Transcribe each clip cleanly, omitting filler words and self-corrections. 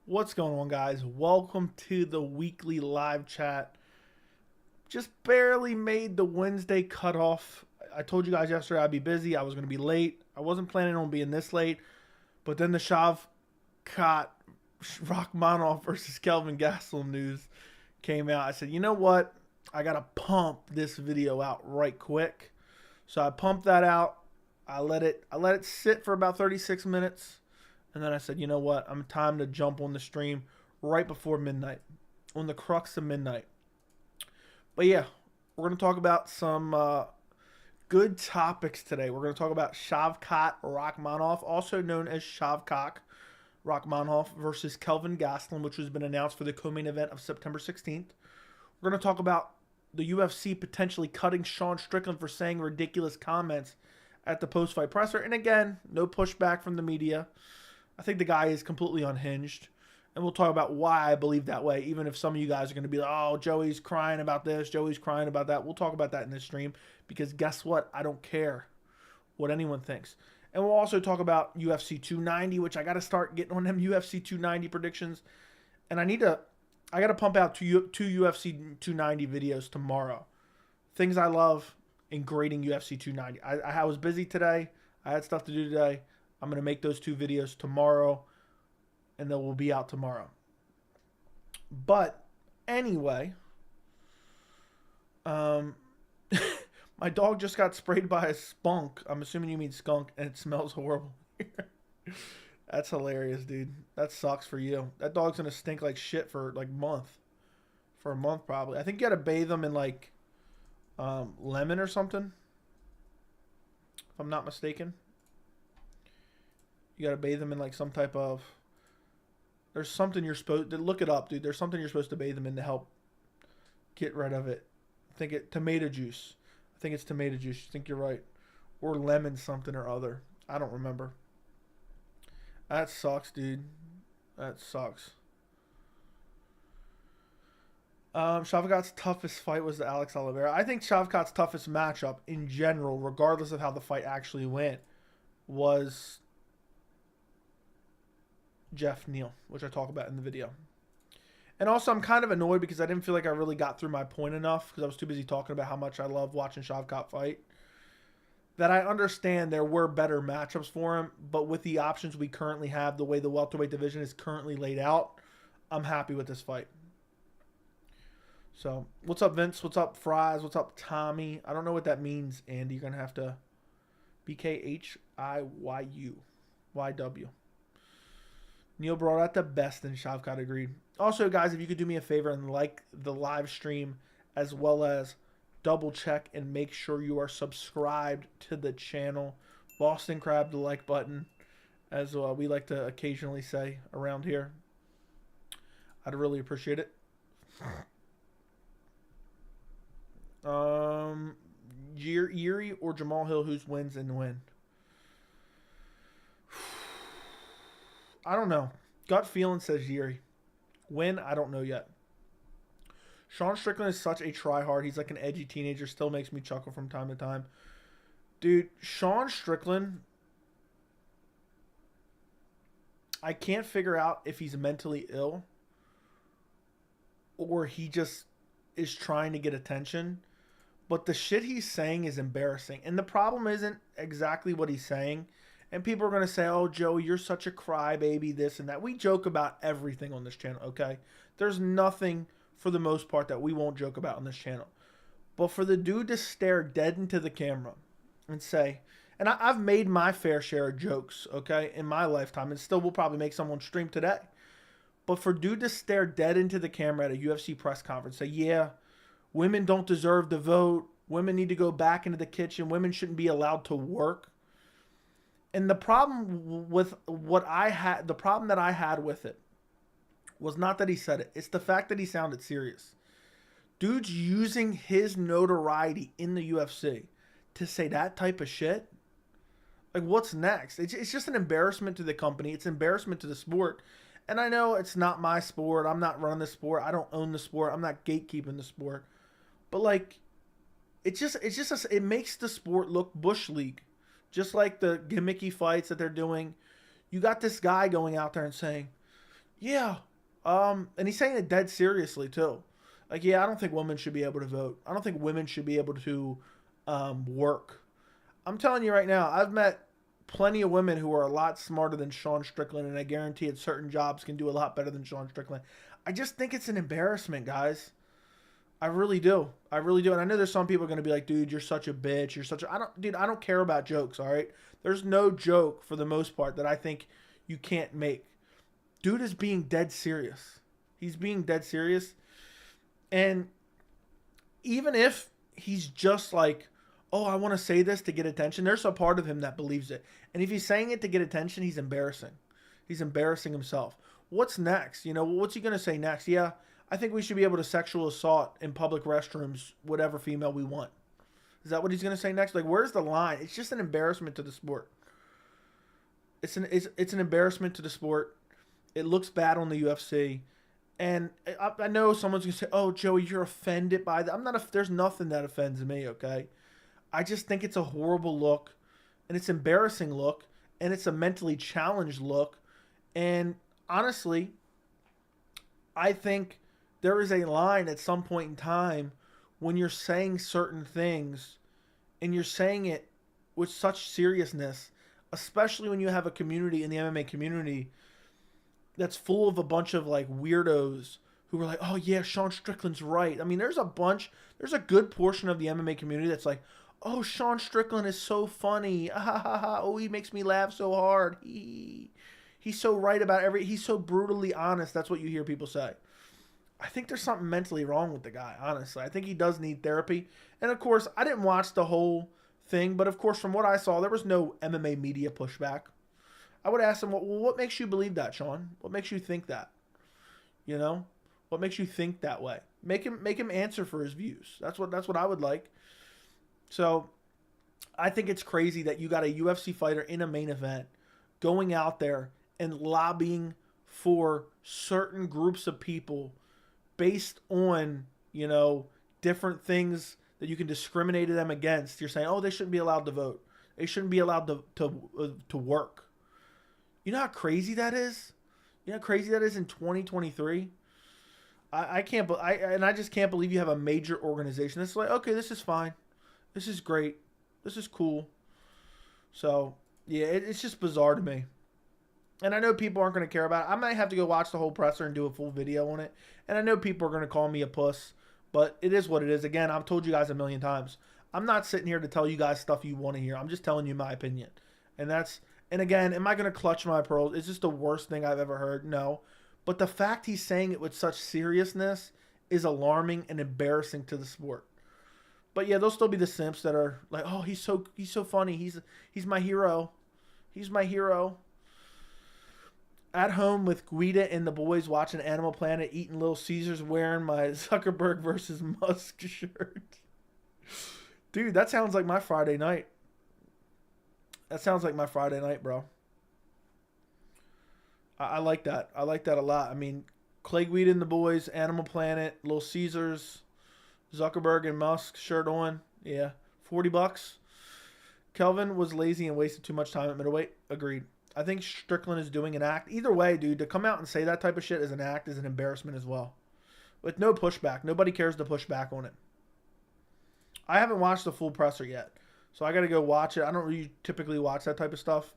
What's going on, guys? Welcome to the weekly live chat. Just barely made the Wednesday cutoff. I told you guys yesterday I'd be busy. I was going to be late. I wasn't planning on being this late. But then the Shavkat Rakhmonov versus Kelvin Gastelum news came out. I said, you know what? I got to pump this video out right quick. So I pumped that out. I let it sit for about 36 minutes. And then I said, you know what? I'm time to jump on the stream right before midnight, on the crux of midnight. But yeah, we're going to talk about some good topics today. We're going to talk about Shavkat Rakhmonov, also known as Shavkat Rakhmonov versus Kelvin Gastelum, which has been announced for the co-main event of September 16th. We're going to talk about the UFC potentially cutting Sean Strickland for saying ridiculous comments at the post-fight presser. And again, no pushback from the media. I think the guy is completely unhinged. And we'll talk about why I believe that way, even if some of you guys are going to be like, oh, Joey's crying about this, Joey's crying about that. We'll talk about that in this stream because guess what? I don't care what anyone thinks. And we'll also talk about UFC 290, which I got to start getting on them UFC 290 predictions. And I got to pump out two UFC 290 videos tomorrow. Things I love in grading UFC 290. I was busy today. I had stuff to do today. I'm going to make those two videos tomorrow, and they will be out tomorrow. But anyway, my dog just got sprayed by a skunk. I'm assuming you mean skunk, and it smells horrible. That's hilarious, dude. That sucks for you. That dog's going to stink like shit for like a month probably. I think you got to bathe them in like lemon or something, if I'm not mistaken. You got to bathe them in like some type of... There's something you're supposed to... Look it up, dude. There's something you're supposed to bathe them in to help get rid of it. I think tomato juice. I think it's tomato juice. I think you're right. Or lemon something or other. I don't remember. That sucks, dude. That sucks. Shavkat's toughest fight was the Alex Oliveira. I think Shavkat's toughest matchup in general, regardless of how the fight actually went, was Jeff Neal, which I talk about in the video. And also, I'm kind of annoyed because I didn't feel like I really got through my point enough because I was too busy talking about how much I love watching Shavkat fight. That I understand there were better matchups for him, but with the options we currently have, the way the welterweight division is currently laid out, I'm happy with this fight. So, what's up, Vince? What's up, Fries? What's up, Tommy? I don't know what that means, Andy. You're going to have to... BKHIYU. YW. Neil brought out the best, and Shavkat agreed. Also, guys, if you could do me a favor and like the live stream, as well as double check and make sure you are subscribed to the channel. Boston Crab, the like button, as we like to occasionally say around here. I'd really appreciate it. Yuri or Jamal Hill, who's wins and when? I don't know. Gut feeling says Yuri. When? I don't know yet. Sean Strickland is such a tryhard. He's like an edgy teenager. Still makes me chuckle from time to time. Dude, Sean Strickland, I can't figure out if he's mentally ill or he just is trying to get attention. But the shit he's saying is embarrassing. And the problem isn't exactly what he's saying. And people are going to say, oh, Joey, you're such a crybaby, this and that. We joke about everything on this channel, okay? There's nothing, for the most part, that we won't joke about on this channel. But for the dude to stare dead into the camera and say, and I've made my fair share of jokes, okay, in my lifetime, and still will probably make someone stream today. But for dude to stare dead into the camera at a UFC press conference, say, yeah, women don't deserve the vote. Women need to go back into the kitchen. Women shouldn't be allowed to work. And the problem with the problem that I had with it was not that he said it. It's the fact that he sounded serious. Dude's using his notoriety in the UFC to say that type of shit. Like, what's next? It's just an embarrassment to the company. It's embarrassment to the sport. And I know it's not my sport. I'm not running the sport. I don't own the sport. I'm not gatekeeping the sport. But, like, it makes the sport look bush league. Just like the gimmicky fights that they're doing. You got this guy going out there and saying, Yeah. And he's saying it dead seriously too. Like, yeah, I don't think women should be able to vote. I don't think women should be able to work. I'm telling you right now, I've met plenty of women who are a lot smarter than Sean Strickland, and I guarantee at certain jobs can do a lot better than Sean Strickland. I just think it's an embarrassment, guys. I really do. I really do. And I know there's some people going to be like, dude, you're such a bitch. You're such a... I don't care about jokes, all right? There's no joke, for the most part, that I think you can't make. Dude is being dead serious. He's being dead serious. And even if he's just like, oh, I want to say this to get attention, there's a part of him that believes it. And if he's saying it to get attention, he's embarrassing. He's embarrassing himself. What's next? You know, what's he going to say next? Yeah, I think we should be able to sexual assault in public restrooms whatever female we want. Is that what he's going to say next? Like, where's the line? It's just an embarrassment to the sport. It's an embarrassment to the sport. It looks bad on the UFC. And I know someone's going to say, oh, Joey, you're offended by that. I'm not. There's nothing that offends me, okay? I just think it's a horrible look. And it's an embarrassing look. And it's a mentally challenged look. And honestly, I think there is a line at some point in time when you're saying certain things and you're saying it with such seriousness, especially when you have a community in the MMA community that's full of a bunch of like weirdos who are like, oh yeah, Sean Strickland's right. I mean, there's a good portion of the MMA community that's like, oh, Sean Strickland is so funny. Ah, ha, ha, ha. Oh, he makes me laugh so hard. He's so right about he's so brutally honest. That's what you hear people say. I think there's something mentally wrong with the guy, honestly. I think he does need therapy. And of course, I didn't watch the whole thing, but of course, from what I saw, there was no MMA media pushback. I would ask him, well, what makes you believe that, Sean? What makes you think that? You know? What makes you think that way? Make him answer for his views. That's what I would like. So, I think it's crazy that you got a UFC fighter in a main event going out there and lobbying for certain groups of people based on, you know, different things that you can discriminate them against. You're saying, oh, they shouldn't be allowed to vote. They shouldn't be allowed to work. You know how crazy that is? You know how crazy that is in 2023? I just can't believe you have a major organization that's like, okay, this is fine. This is great. This is cool. So, yeah, it's just bizarre to me. And I know people aren't going to care about it. I might have to go watch the whole presser and do a full video on it. And I know people are going to call me a puss. But it is what it is. Again, I've told you guys a million times. I'm not sitting here to tell you guys stuff you want to hear. I'm just telling you my opinion. And again, am I going to clutch my pearls? Is this the worst thing I've ever heard? No. But the fact he's saying it with such seriousness is alarming and embarrassing to the sport. But yeah, there'll still be the simps that are like, oh, he's so funny. He's my hero. He's my hero. At home with Guida and the boys watching Animal Planet, eating Little Caesars, wearing my Zuckerberg versus Musk shirt. Dude, that sounds like my Friday night. That sounds like my Friday night, bro. I like that. I like that a lot. I mean, Clay Guida and the boys, Animal Planet, Little Caesars, Zuckerberg and Musk shirt on. Yeah, $40. Kelvin was lazy and wasted too much time at middleweight. Agreed. I think Strickland is doing an act. Either way, dude, to come out and say that type of shit as an act is an embarrassment as well. With no pushback. Nobody cares to push back on it. I haven't watched the full presser yet. So I got to go watch it. I don't really typically watch that type of stuff.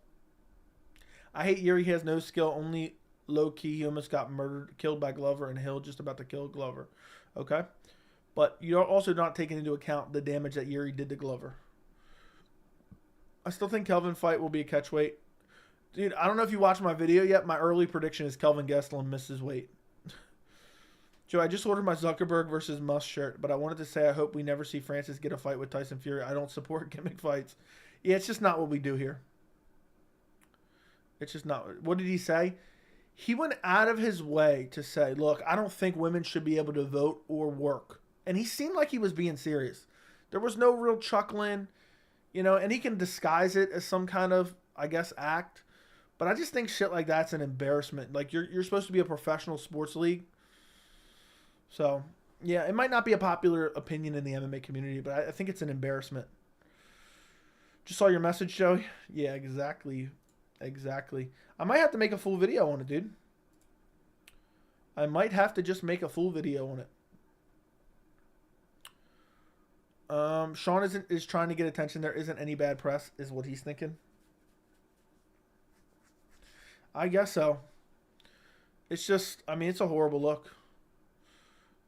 I hate Yuri. He has no skill. Only low-key. He almost got killed by Glover, and Hill just about to kill Glover. Okay? But you're also not taking into account the damage that Yuri did to Glover. I still think Kelvin fight will be a catchweight. Dude, I don't know if you watched my video yet. My early prediction is Kelvin Gastelum misses weight. Joe, I just ordered my Zuckerberg versus Musk shirt, but I wanted to say I hope we never see Francis get a fight with Tyson Fury. I don't support gimmick fights. Yeah, it's just not what we do here. It's just not. What did he say? He went out of his way to say, look, I don't think women should be able to vote or work. And he seemed like he was being serious. There was no real chuckling, you know, and he can disguise it as some kind of, I guess, act. But I just think shit like that's an embarrassment. Like, you're supposed to be a professional sports league. So, yeah, it might not be a popular opinion in the MMA community, but I think it's an embarrassment. Just saw your message, Joey. Yeah, exactly. Exactly. I might have to make a full video on it, dude. I might have to just make a full video on it. Sean is trying to get attention. There isn't any bad press, is what he's thinking. I guess so. It's just, I mean, it's a horrible look.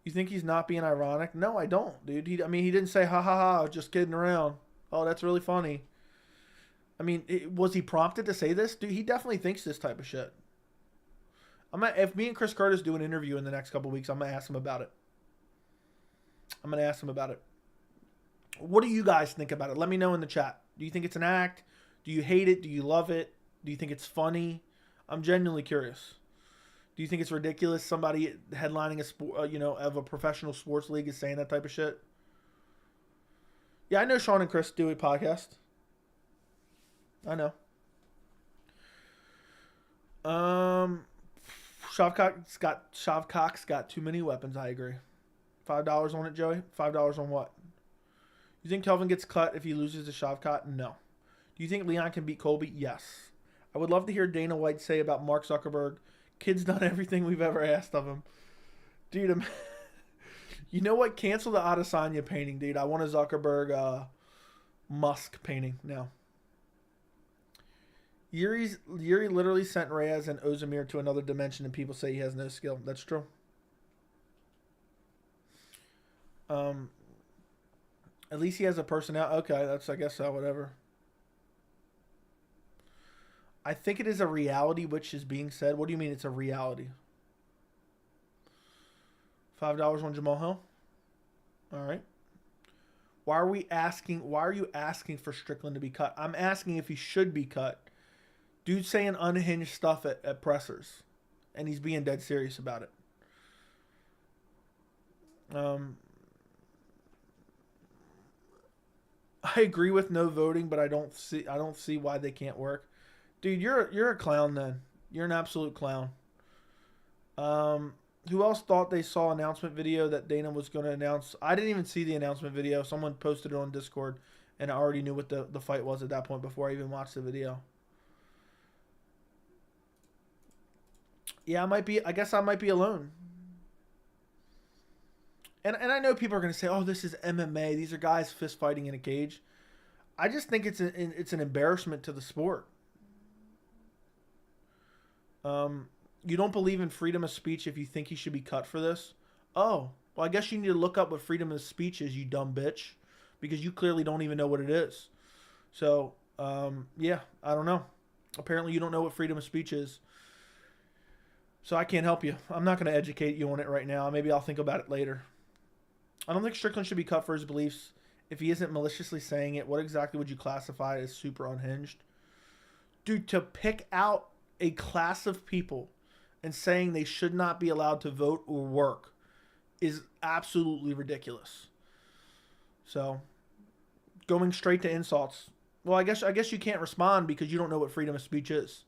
You think he's not being ironic? No, I don't, dude. He didn't say, ha ha ha, just kidding around. Oh, that's really funny. I mean, was he prompted to say this? Dude, he definitely thinks this type of shit. If me and Chris Curtis do an interview in the next couple of weeks, I'm going to ask him about it. What do you guys think about it? Let me know in the chat. Do you think it's an act? Do you hate it? Do you love it? Do you think it's funny? I'm genuinely curious. Do you think it's ridiculous somebody headlining a sport, of a professional sports league is saying that type of shit? Yeah, I know Sean and Chris do a podcast. I know. Shavkat's got too many weapons. I agree. $5 on it, Joey. $5 on what? You think Kelvin gets cut if he loses to Shavkat? No. Do you think Leon can beat Colby? Yes. I would love to hear Dana White say about Mark Zuckerberg, kid's done everything we've ever asked of him. Dude, you know what? Cancel the Adesanya painting, dude. I want a Zuckerberg Musk painting now. Yuri literally sent Reyes and Ozemir to another dimension, and people say he has no skill. That's true. At least he has a personality. Okay, I guess so, whatever. I think it is a reality which is being said. What do you mean it's a reality? $5 on Jamal Hill? All right. Why are you asking for Strickland to be cut? I'm asking if he should be cut. Dude's saying unhinged stuff at pressers. And he's being dead serious about it. I agree with no voting, but I don't see why they can't work. Dude, you're a clown then. You're an absolute clown. Who else thought they saw announcement video that Dana was going to announce? I didn't even see the announcement video. Someone posted it on Discord, and I already knew what the fight was at that point before I even watched the video. Yeah, I guess I might be alone. And I know people are going to say, "Oh, this is MMA. These are guys fist fighting in a cage." I just think it's an embarrassment to the sport. You don't believe in freedom of speech if you think he should be cut for this? Oh, well, I guess you need to look up what freedom of speech is, you dumb bitch, because you clearly don't even know what it is. So, yeah, I don't know. Apparently, you don't know what freedom of speech is. So I can't help you. I'm not going to educate you on it right now. Maybe I'll think about it later. I don't think Strickland should be cut for his beliefs. If he isn't maliciously saying it, what exactly would you classify as super unhinged? Dude, to pick out a class of people and saying they should not be allowed to vote or work is absolutely ridiculous. So, going straight to insults. Well, I guess you can't respond because you don't know what freedom of speech is.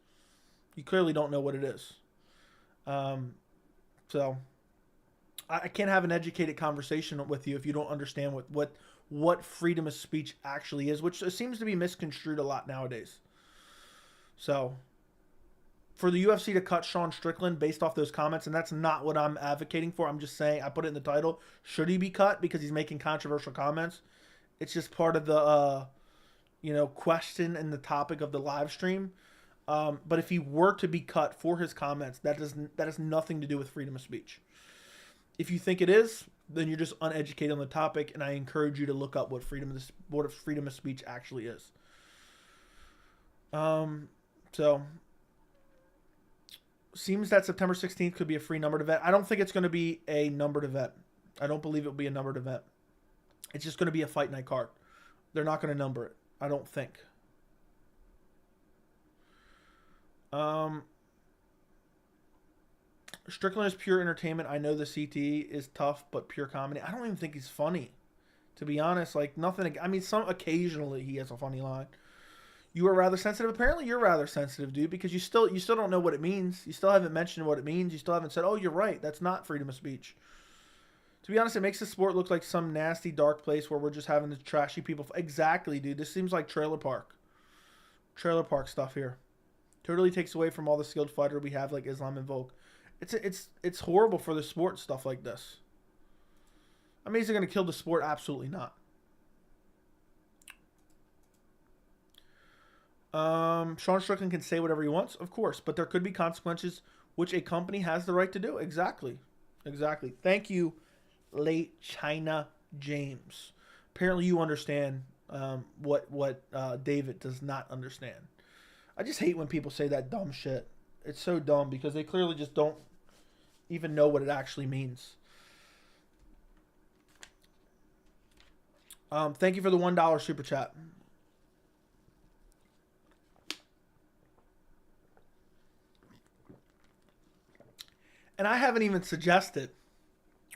You clearly don't know what it is. So I can't have an educated conversation with you if you don't understand what freedom of speech actually is, which seems to be misconstrued a lot nowadays. So for the UFC to cut Sean Strickland based off those comments, and that's not what I'm advocating for. I'm just saying, I put it in the title. Should he be cut because he's making controversial comments? It's just part of the, question and the topic of the live stream. But if he were to be cut for his comments, that has nothing to do with freedom of speech. If you think it is, then you're just uneducated on the topic, and I encourage you to look up what freedom of speech actually is. So seems that September 16th could be a free numbered event. I don't think it's going to be a numbered event. I don't believe it will be a numbered event. It's just going to be a fight night card. They're not going to number it. I don't think. Strickland is pure entertainment. I know the CTE is tough, but pure comedy. I don't even think he's funny, to be honest. Like nothing. I mean, occasionally he has a funny line. You are rather sensitive. Apparently, you're rather sensitive, dude, because you still don't know what it means. You still haven't mentioned what it means. You still haven't said, "Oh, you're right. That's not freedom of speech." To be honest, it makes the sport look like some nasty, dark place where we're just having the trashy people. Exactly, dude. This seems like trailer park stuff here. Totally takes away from all the skilled fighter we have, like Islam and Volk. It's horrible for the sport, stuff like this. I mean, is it going to kill the sport? Absolutely not. Sean Strickland can say whatever he wants, of course, but there could be consequences, which a company has the right to do. Exactly. Thank you, late China James. Apparently you understand what David does not understand. I just hate when people say that dumb shit. It's so dumb because they clearly just don't even know what it actually means. Thank you for the $1 super chat. And I haven't even suggested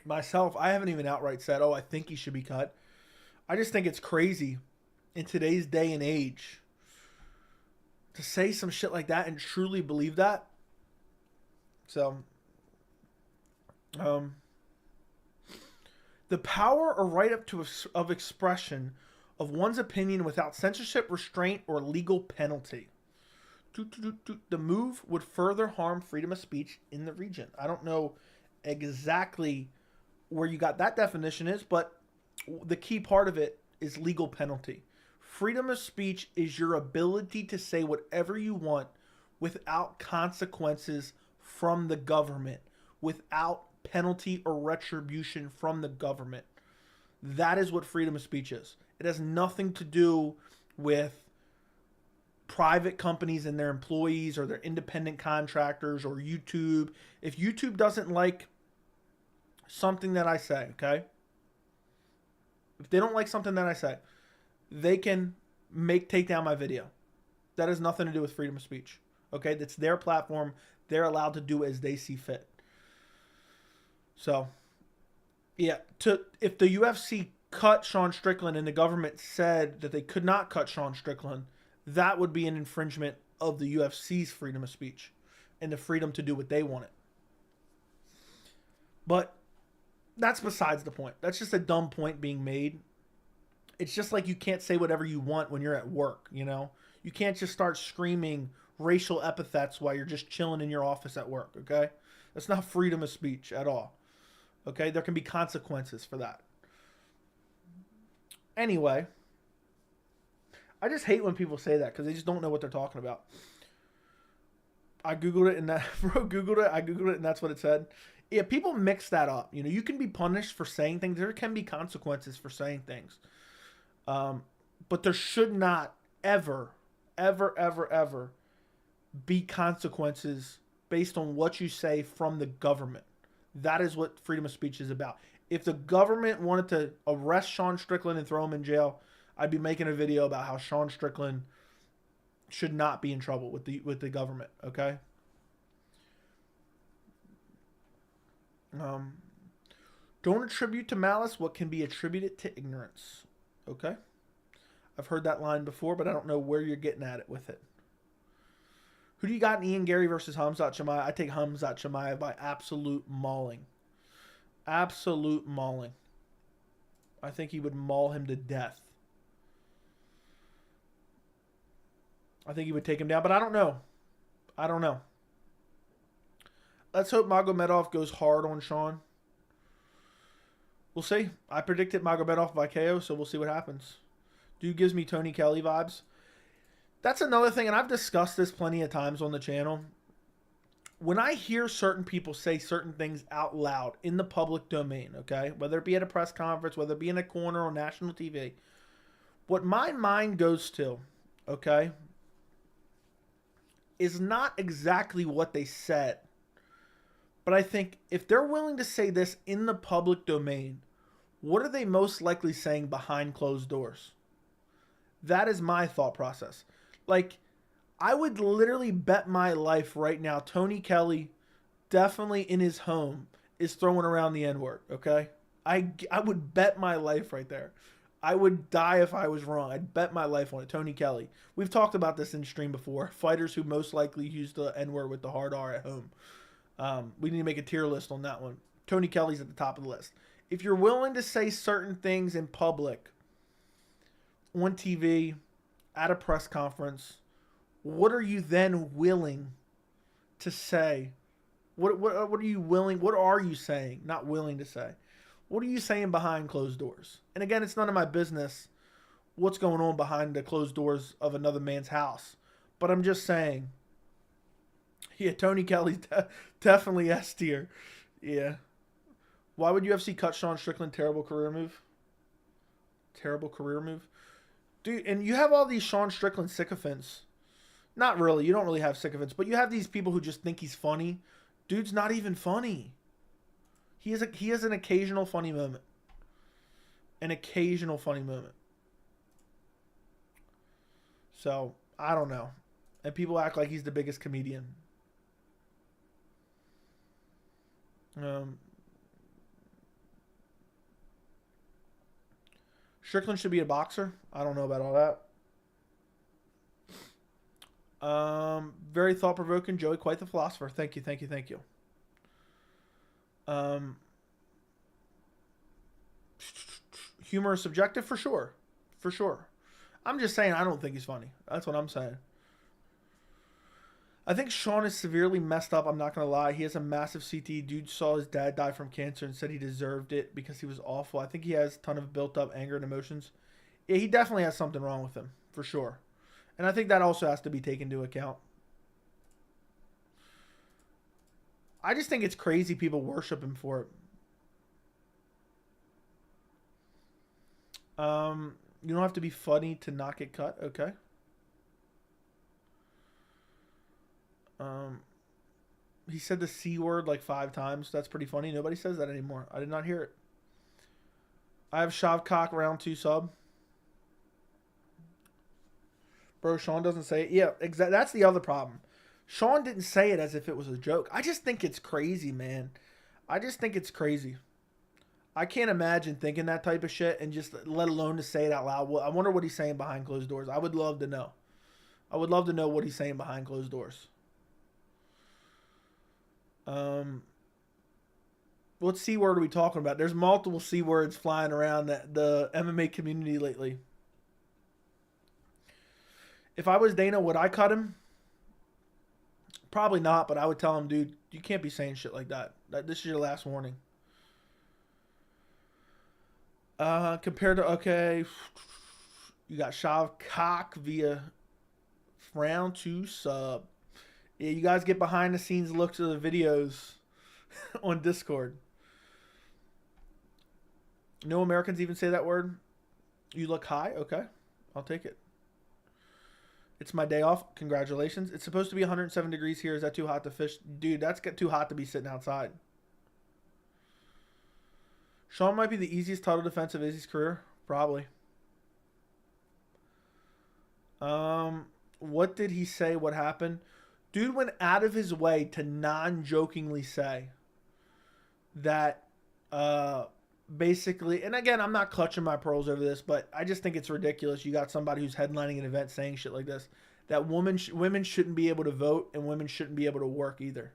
myself. I haven't even outright said, oh, I think he should be cut. I just think it's crazy in today's day and age to say some shit like that and truly believe that. So, the power or right up to of expression of one's opinion without censorship, restraint, or legal penalty. The move would further harm freedom of speech in the region. I don't know exactly where you got that definition is, but the key part of it is legal penalty. Freedom of speech is your ability to say whatever you want without consequences from the government, without penalty or retribution from the government. That is what freedom of speech is. It has nothing to do with private companies and their employees or their independent contractors or YouTube. If YouTube doesn't like something that I say, okay? If they don't like something that I say, they can take down my video. That has nothing to do with freedom of speech. Okay? That's their platform. They're allowed to do as they see fit. So, yeah, if the UFC cut Sean Strickland and the government said that they could not cut Sean Strickland, that would be an infringement of the UFC's freedom of speech and the freedom to do what they wanted. But that's besides the point. That's just a dumb point being made. It's just like you can't say whatever you want when you're at work, you know? You can't just start screaming racial epithets while you're just chilling in your office at work, okay? That's not freedom of speech at all. Okay? There can be consequences for that. Anyway, I just hate when people say that because they just don't know what they're talking about. I Googled it and I Googled it and that's what it said. Yeah, people mix that up. You know, you can be punished for saying things. There can be consequences for saying things. But there should not ever be consequences based on what you say from the government. That is what freedom of speech is about. If the government wanted to arrest Sean Strickland and throw him in jail, I'd be making a video about how Sean Strickland should not be in trouble with the government, okay? Don't attribute to malice what can be attributed to ignorance, okay? I've heard that line before, but I don't know where you're getting at it with it. Who do you got in Ian Gary versus Khamzat Chimaev? I take Khamzat Chimaev by absolute mauling. Absolute mauling. I think he would maul him to death. I think he would take him down, but I don't know. Let's hope Magomedov goes hard on Sean. We'll see. I predicted Magomedov by KO, so we'll see what happens. Dude gives me Tony Kelly vibes. That's another thing, and I've discussed this plenty of times on the channel. When I hear certain people say certain things out loud in the public domain, okay, whether it be at a press conference, whether it be in a corner on national TV, what my mind goes to, okay, is not exactly what they said. But I think if they're willing to say this in the public domain, what are they most likely saying behind closed doors? That is my thought process. Like, I would literally bet my life right now Tony Kelly, definitely in his home, is throwing around the N-word, okay? I would bet my life right there. I would die if I was wrong. I'd bet my life on it. Tony Kelly. We've talked about this in stream before. Fighters who most likely use the N-word with the hard R at home. We need to make a tier list on that one. Tony Kelly's at the top of the list. If you're willing to say certain things in public, on TV, at a press conference, what are you then willing to say What are you willing? What are you saying? Not willing to say. What are you saying behind closed doors? And again, it's none of my business what's going on behind the closed doors of another man's house. But I'm just saying. Yeah, Tony Kelly's definitely S tier. Yeah. Why would UFC cut Sean Strickland? Terrible career move. Terrible career move. Dude, and you have all these Sean Strickland sycophants. Not really. You don't really have sycophants. But you have these people who just think he's funny. Dude's not even funny. He has an occasional funny moment. An occasional funny moment. So, I don't know. And people act like he's the biggest comedian. Strickland should be a boxer. I don't know about all that. Very thought-provoking. Joey, quite the philosopher. Thank you, thank you, thank you. Humor is subjective for sure. For sure. I'm just saying I don't think he's funny. That's what I'm saying. I think Sean is severely messed up. I'm not going to lie. He has a massive CTE. Dude saw his dad die from cancer and said he deserved it because he was awful. I think he has a ton of built up anger and emotions. Yeah, he definitely has something wrong with him, for sure. And I think that also has to be taken into account. I just think it's crazy people worship him for it. You don't have to be funny to not get cut. Okay. He said the C word like 5 times. That's pretty funny. Nobody says that anymore. I did not hear it. I have Shavkat round 2 sub. Bro, Sean doesn't say it. Yeah, exactly. That's the other problem. Sean didn't say it as if it was a joke. I just think it's crazy, man. I just think it's crazy. I can't imagine thinking that type of shit and just let alone to say it out loud. I wonder what he's saying behind closed doors. I would love to know. I would love to know what he's saying behind closed doors. What C word are we talking about? There's multiple C words flying around the MMA community lately. If I was Dana, would I cut him? Probably not, but I would tell him, dude, you can't be saying shit like that. This is your last warning. Compared to, okay, you got Shavkat via round 2 sub. Yeah, you guys get behind the scenes looks of the videos on Discord. No Americans even say that word. You look high? Okay. I'll take it. It's my day off. Congratulations. It's supposed to be 107 degrees here. Is that too hot to fish? Dude, that's too hot to be sitting outside. Sean might be the easiest title defense of Izzy's career. Probably. What did he say? What happened? Dude went out of his way to non-jokingly say that basically, and again, I'm not clutching my pearls over this, but I just think it's ridiculous. You got somebody who's headlining an event saying shit like this, that women shouldn't be able to vote and women shouldn't be able to work either.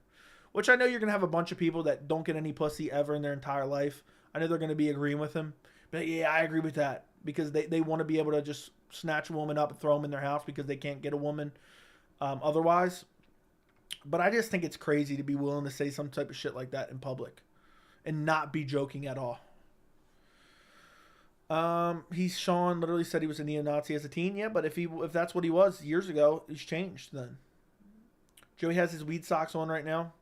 Which I know you're going to have a bunch of people that don't get any pussy ever in their entire life. I know they're going to be agreeing with him. But yeah, I agree with that. Because they want to be able to just snatch a woman up and throw them in their house because they can't get a woman otherwise. But I just think it's crazy to be willing to say some type of shit like that in public and not be joking at all. Sean literally said he was a neo-Nazi as a teen. Yeah, but if that's what he was years ago, he's changed then. Joey has his weed socks on right now.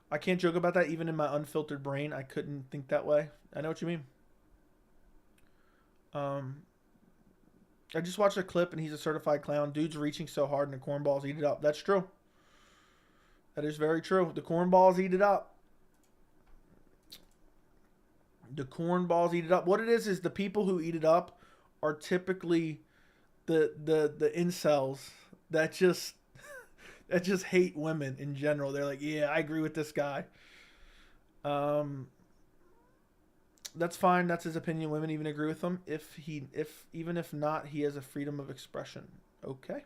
I can't joke about that even in my unfiltered brain. I couldn't think that way. I know what you mean. I just watched a clip and he's a certified clown. Dude's reaching so hard and the cornballs eat it up. That's true. That is very true. The cornballs eat it up. The cornballs eat it up. What it is the people who eat it up are typically the incels that just hate women in general. They're like, yeah, I agree with this guy. That's fine. That's his opinion. Women even agree with him. Even if not, he has a freedom of expression. Okay.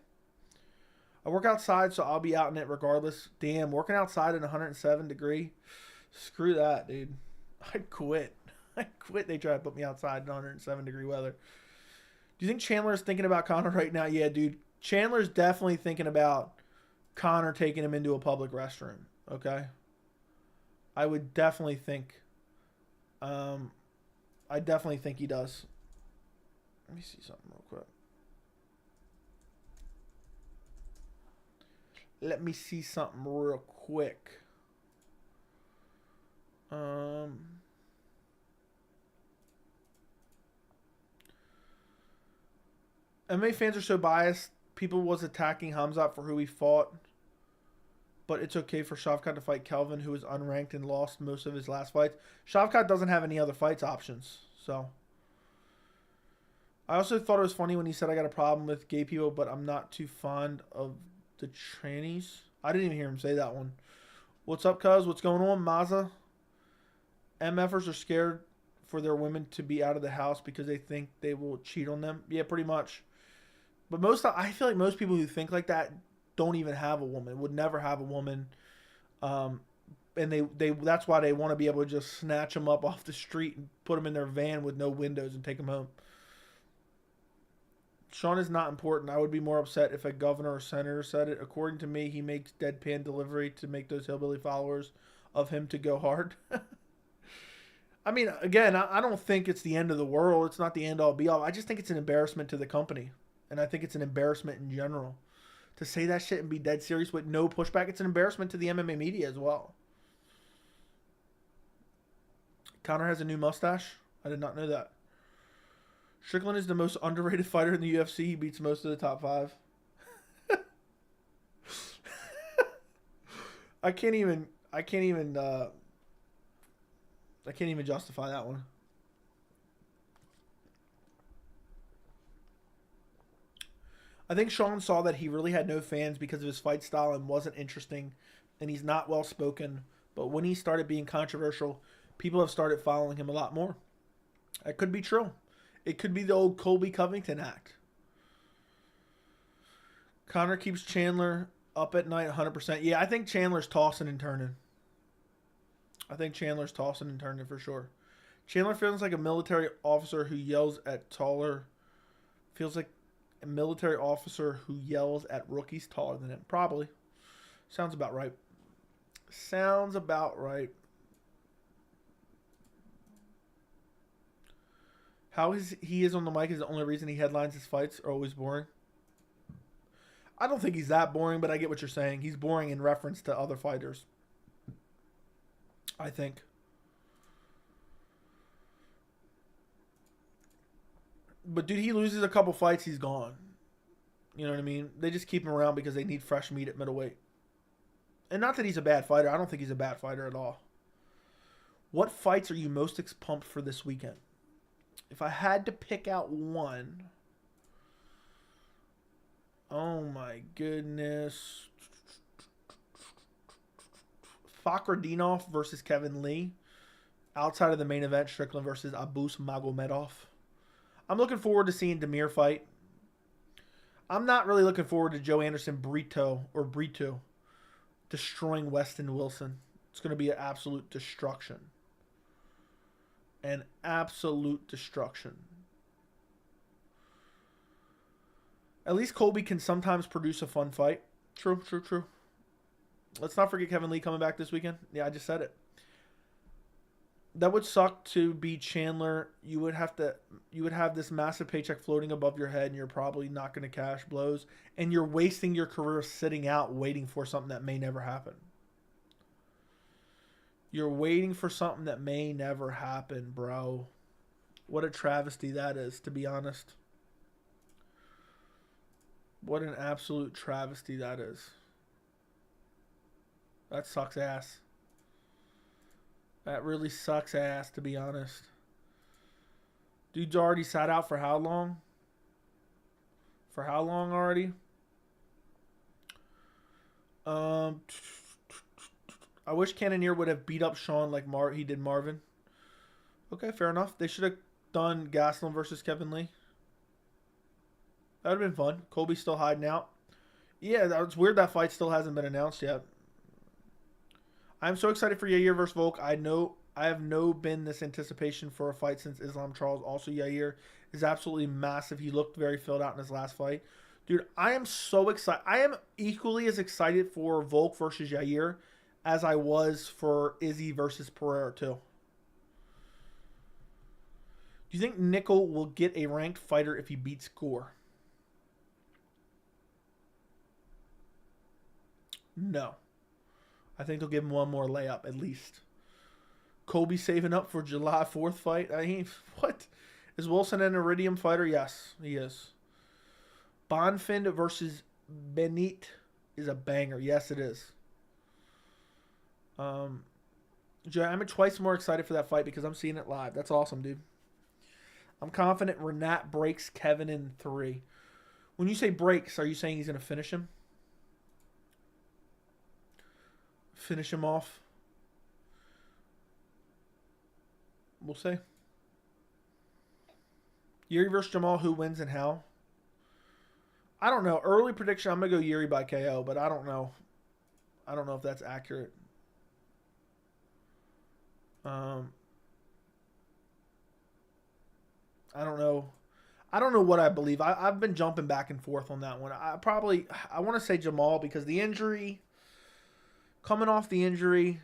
I work outside, so I'll be out in it regardless. Damn, working outside at 107 degree. Screw that, dude. I'd quit. They try to put me outside in 107 degree weather. Do you think Chandler's thinking about Conor right now? Yeah, dude. Chandler's definitely thinking about Conor taking him into a public restroom. Okay, I would definitely think. I definitely think he does. Let me see something real quick. Let me see something real quick. MMA fans are so biased. People was attacking Hamzat for who he fought. But it's okay for Shavkat to fight Kelvin, who is unranked and lost most of his last fights. Shavkat doesn't have any other fights options. So I also thought it was funny when he said I got a problem with gay people, but I'm not too fond of the trannies. I didn't even hear him say that one. What's up, cuz? What's going on, Maza? MFers are scared for their women to be out of the house because they think they will cheat on them. Yeah, pretty much. But I feel like most people who think like that don't even have a woman, would never have a woman. And that's why they want to be able to just snatch them up off the street and put them in their van with no windows and take them home. Sean is not important. I would be more upset if a governor or senator said it. According to me, he makes deadpan delivery to make those hillbilly followers of him to go hard. I mean, again, I don't think it's the end of the world. It's not the end all be all. I just think it's an embarrassment to the company. And I think it's an embarrassment in general. To say that shit and be dead serious with no pushback, it's an embarrassment to the MMA media as well. Conor has a new mustache. I did not know that. Strickland is the most underrated fighter in the UFC. He beats most of the top 5. I can't even justify that one. I think Sean saw that he really had no fans because of his fight style and wasn't interesting, and he's not well spoken. But when he started being controversial, people have started following him a lot more. That could be true. It could be the old Colby Covington act. Conor keeps Chandler up at night 100%. Yeah, I think Chandler's tossing and turning. For sure. Chandler feels like a military officer who yells at taller. Feels like a military officer who yells at rookies taller than him. Probably. Sounds about right. How he is on the mic is the only reason he headlines his fights are always boring. I don't think he's that boring, but I get what you're saying. He's boring in reference to other fighters. I think. But dude, he loses a couple fights, he's gone. You know what I mean? They just keep him around because they need fresh meat at middleweight. And not that he's a bad fighter. I don't think he's a bad fighter at all. What fights are you most pumped for this weekend? If I had to pick out one. Oh my goodness. Fakhretdinov versus Kevin Lee. Outside of the main event, Strickland versus Abus Magomedov. I'm looking forward to seeing Demir fight. I'm not really looking forward to Joe Anderson Brito destroying Weston Wilson. It's going to be an absolute destruction. An absolute destruction. At least Colby can sometimes produce a fun fight. True. Let's not forget Kevin Lee coming back this weekend. Yeah, I just said it. That would suck to be Chandler. You would have this massive paycheck floating above your head, and you're probably not going to cash blows. And you're wasting your career sitting out waiting for something that may never happen. You're waiting for something that may never happen, bro. What a travesty that is, to be honest. What an absolute travesty that is. That sucks ass. That really sucks ass, to be honest. Dude's already sat out for how long? For how long already? I wish Cannonier would have beat up Sean like he did Marvin. Okay, fair enough. They should have done Gastelum versus Kevin Lee. That would have been fun. Colby's still hiding out. Yeah, it's weird that fight still hasn't been announced yet. I'm so excited for Yair versus Volk. I have been this anticipation for a fight since Islam Charles. Also, Yair is absolutely massive. He looked very filled out in his last fight. Dude, I am so excited. I am equally as excited for Volk versus Yair as I was for Izzy versus Pereira, too. Do you think Nickel will get a ranked fighter if he beats Gore? No. I think they'll give him one more layup at least. Colby saving up for July 4th fight? I mean, what? Is Wilson an Iridium fighter? Yes, he is. Bonfin versus Benit is a banger. Yes, it is. I'm twice more excited for that fight because I'm seeing it live. That's awesome, dude. I'm confident Renat breaks Kevin in 3. When you say breaks, are you saying he's going to finish him? Finish him off? We'll see. Yuri versus Jamal, who wins and how? I don't know. Early prediction, I'm going to go Yuri by KO, but I don't know. I don't know if that's accurate. I don't know. I don't know what I believe. I've been jumping back and forth on that one. I want to say Jamal because the injury, coming off the injury.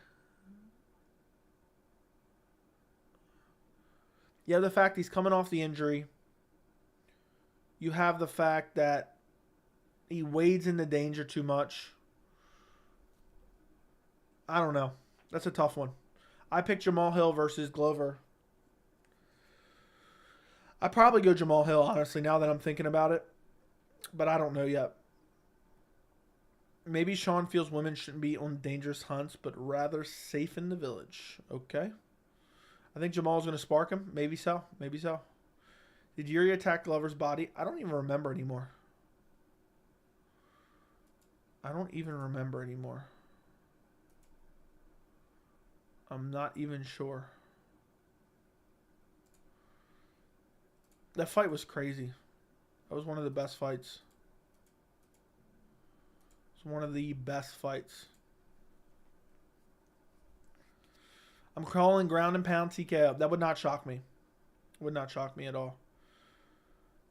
You have the fact he's coming off the injury. You have the fact that he wades into danger too much. I don't know. That's a tough one. I picked Jamal Hill versus Glover. I'd probably go Jamal Hill, honestly, now that I'm thinking about it. But I don't know yet. Maybe Sean feels women shouldn't be on dangerous hunts, but rather safe in the village. Okay. I think Jamal's going to spark him. Maybe so. Maybe so. Did Yuri attack Glover's body? I don't even remember anymore. I'm not even sure. That fight was crazy. That was one of the best fights. It's one of the best fights. I'm calling ground and pound TKO. That would not shock me. Would not shock me at all.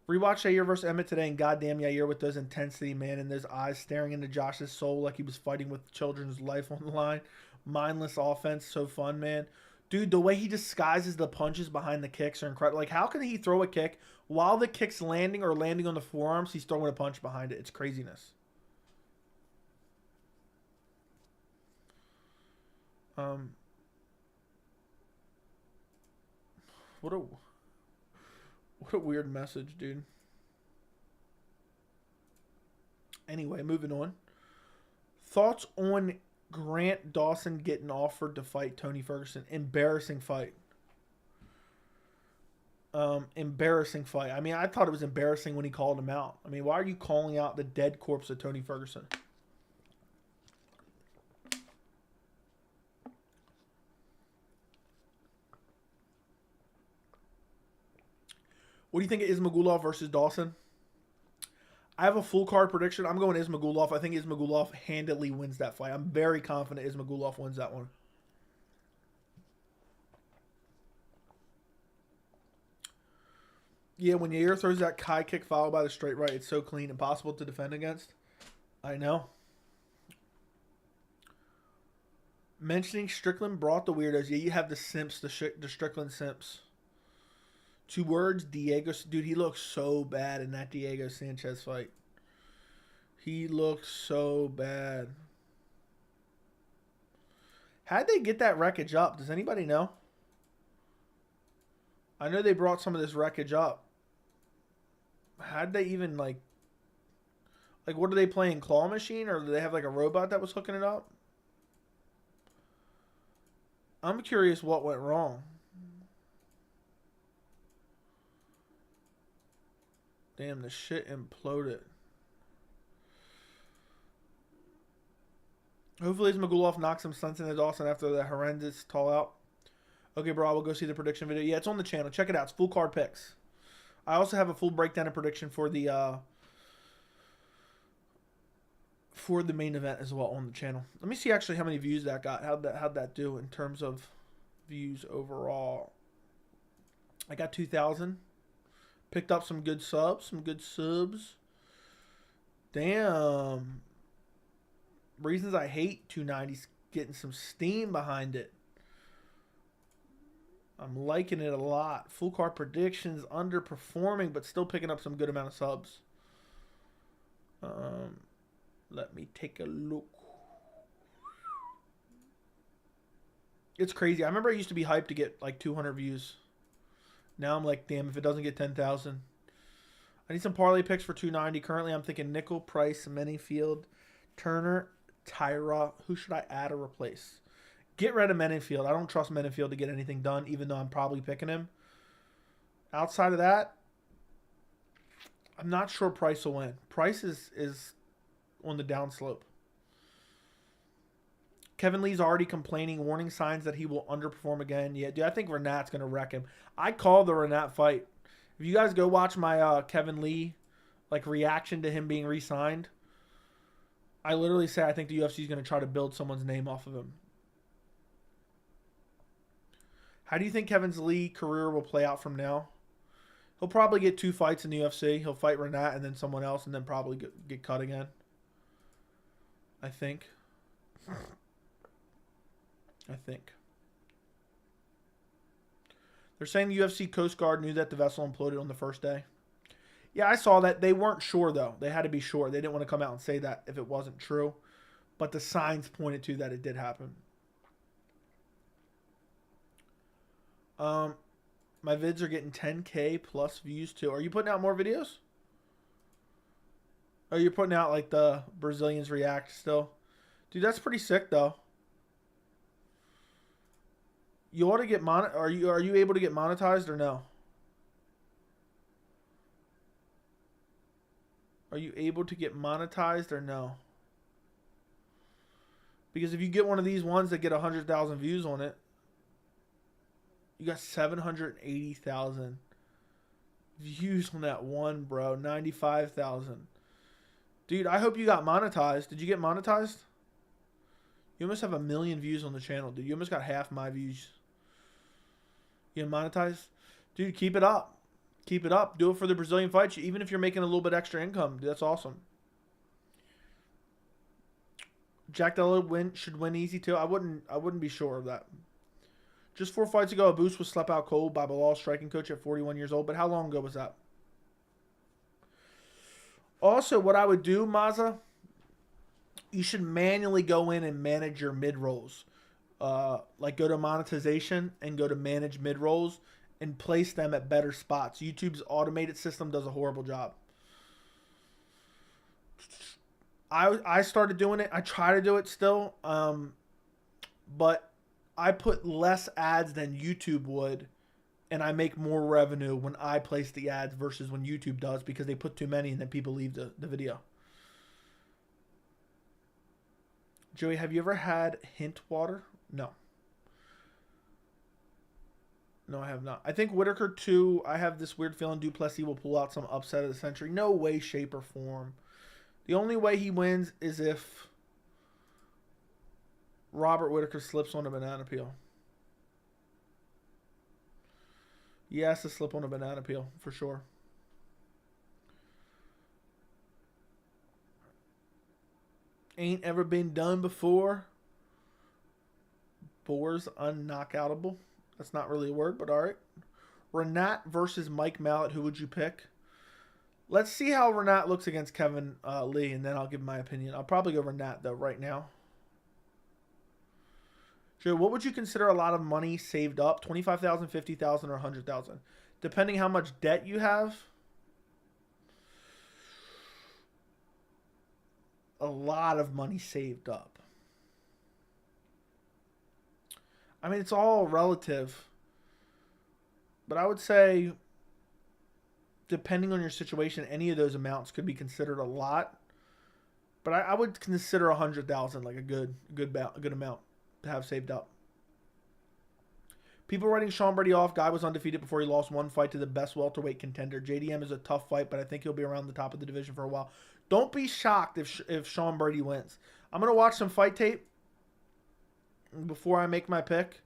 Rewatch Yair versus Emmett today, and goddamn Yair with those intensity, man, and those eyes staring into Josh's soul like he was fighting with children's life on the line. Mindless offense, so fun, man. Dude, the way he disguises the punches behind the kicks are incredible. Like, how can he throw a kick while the kick's landing or landing on the forearms? He's throwing a punch behind it. It's craziness. What a weird message, dude. Anyway, moving on. Thoughts on Grant Dawson getting offered to fight Tony Ferguson? Embarrassing fight. Embarrassing fight. I mean, I thought it was embarrassing when he called him out. I mean, why are you calling out the dead corpse of Tony Ferguson? What do you think of Ismagulov versus Dawson? I have a full card prediction. I'm going Ismagulov. I think Ismagulov handily wins that fight. I'm very confident Ismagulov wins that one. Yeah, when Yair throws that Kai kick followed by the straight right, it's so clean, impossible to defend against. I know. Mentioning Strickland brought the weirdos. Yeah, you have the simps, the Strickland simps. 2 words, Diego. Dude, he looked so bad in that Diego Sanchez fight. He looked so bad. How'd they get that wreckage up? Does anybody know? I know they brought some of this wreckage up. How'd they even, like, what are they playing? Claw machine? Or do they have, like, a robot that was hooking it up? I'm curious what went wrong. Damn, the shit imploded. Hopefully Ismagulov knocks some sense into Dawson after that horrendous tall out. Okay, bro, I will go see the prediction video. Yeah, it's on the channel. Check it out. It's full card picks. I also have a full breakdown and prediction for the main event as well on the channel. Let me see actually how many views that got. How'd that do in terms of views overall? I got 2,000. Picked up some good subs. Damn. Reasons I hate 290's getting some steam behind it. I'm liking it a lot. Full card predictions underperforming, but still picking up some good amount of subs. Let me take a look. It's crazy. I remember I used to be hyped to get like 200 views. Now I'm like, damn, if it doesn't get 10,000. I need some parlay picks for 290. Currently, I'm thinking Nickel, Price, Manyfield, Turner, Tyra. Who should I add or replace? Get rid of Manyfield. I don't trust Manyfield to get anything done, even though I'm probably picking him. Outside of that, I'm not sure Price will win. Price is on the downslope. Kevin Lee's already complaining, warning signs that he will underperform again. Yeah, dude, I think Renat's going to wreck him. I called the Renat fight. If you guys go watch my Kevin Lee reaction to him being re-signed, I literally say I think the UFC is going to try to build someone's name off of him. How do you think Kevin Lee's career will play out from now? He'll probably get 2 fights in the UFC. He'll fight Renat and then someone else and then probably get cut again. I think. They're saying the UFC Coast Guard knew that the vessel imploded on the first day. Yeah, I saw that. They weren't sure, though. They had to be sure. They didn't want to come out and say that if it wasn't true. But the signs pointed to that it did happen. My vids are getting 10K plus views, too. Are you putting out more videos? Or you're putting out, like, the Brazilians react still? Dude, that's pretty sick, though. You ought to get are you able to get monetized or no? Are you able to get monetized or no? Because if you get one of these ones that get 100,000 views on it, you got 780,000 views on that one, bro. 95,000. Dude, I hope you got monetized. Did you get monetized? You almost have 1 million views on the channel, dude. You almost got half my views. You monetized? Dude, keep it up. Keep it up. Do it for the Brazilian fights. Even if you're making a little bit extra income, dude, that's awesome. Jack Della should win easy too. I wouldn't be sure of that. Just 4 fights ago, a boost was slept out cold by Bilal, striking coach at 41 years old. But how long ago was that? Also, what I would do, Mazza, you should manually go in and manage your mid-rolls. Like go to monetization and go to manage mid-rolls and place them at better spots. YouTube's automated system does a horrible job. I started doing it. I try to do it still. But I put less ads than YouTube would, and I make more revenue when I place the ads versus when YouTube does because they put too many and then people leave the video. Joey, have you ever had hint water? No. No, I have not. I think Whitaker, too, I have this weird feeling Duplessis will pull out some upset of the century. No way, shape, or form. The only way he wins is if Robert Whitaker slips on a banana peel. He has to slip on a banana peel, for sure. Ain't ever been done before. Boar's unknockoutable. That's not really a word, but all right. Renat versus Mike Mallet. Who would you pick? Let's see how Renat looks against Kevin Lee, and then I'll give my opinion. I'll probably go Renat, though, right now. Joe, what would you consider a lot of money saved up? $25,000, $50,000, or $100,000? Depending how much debt you have. A lot of money saved up. I mean, it's all relative. But I would say, depending on your situation, any of those amounts could be considered a lot. But I would consider $100,000 like a good amount to have saved up. People writing Sean Brady off. Guy was undefeated before he lost one fight to the best welterweight contender. JDM is a tough fight, but I think he'll be around the top of the division for a while. Don't be shocked if Sean Brady wins. I'm going to watch some fight tape before I make my pick.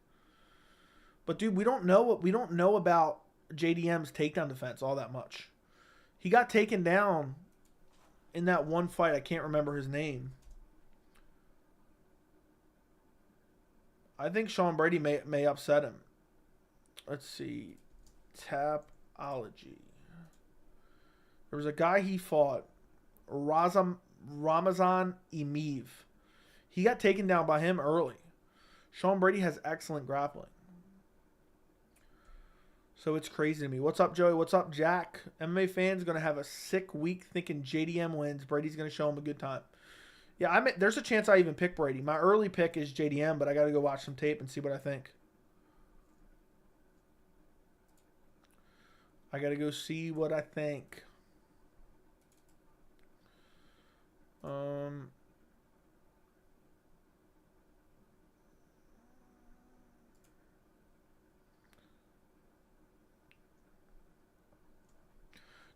But dude, we don't know about JDM's takedown defense all that much. He got taken down in that one fight. I can't remember his name. I think Sean Brady may upset him. Let's see. Tapology. There was a guy he fought. Ramazan Emeev. He got taken down by him early. Sean Brady has excellent grappling. So it's crazy to me. What's up, Joey? What's up, Jack? MMA fans going to have a sick week thinking JDM wins. Brady's going to show him a good time. Yeah, there's a chance I even pick Brady. My early pick is JDM, but I got to go watch some tape and see what I think. I got to go see what I think.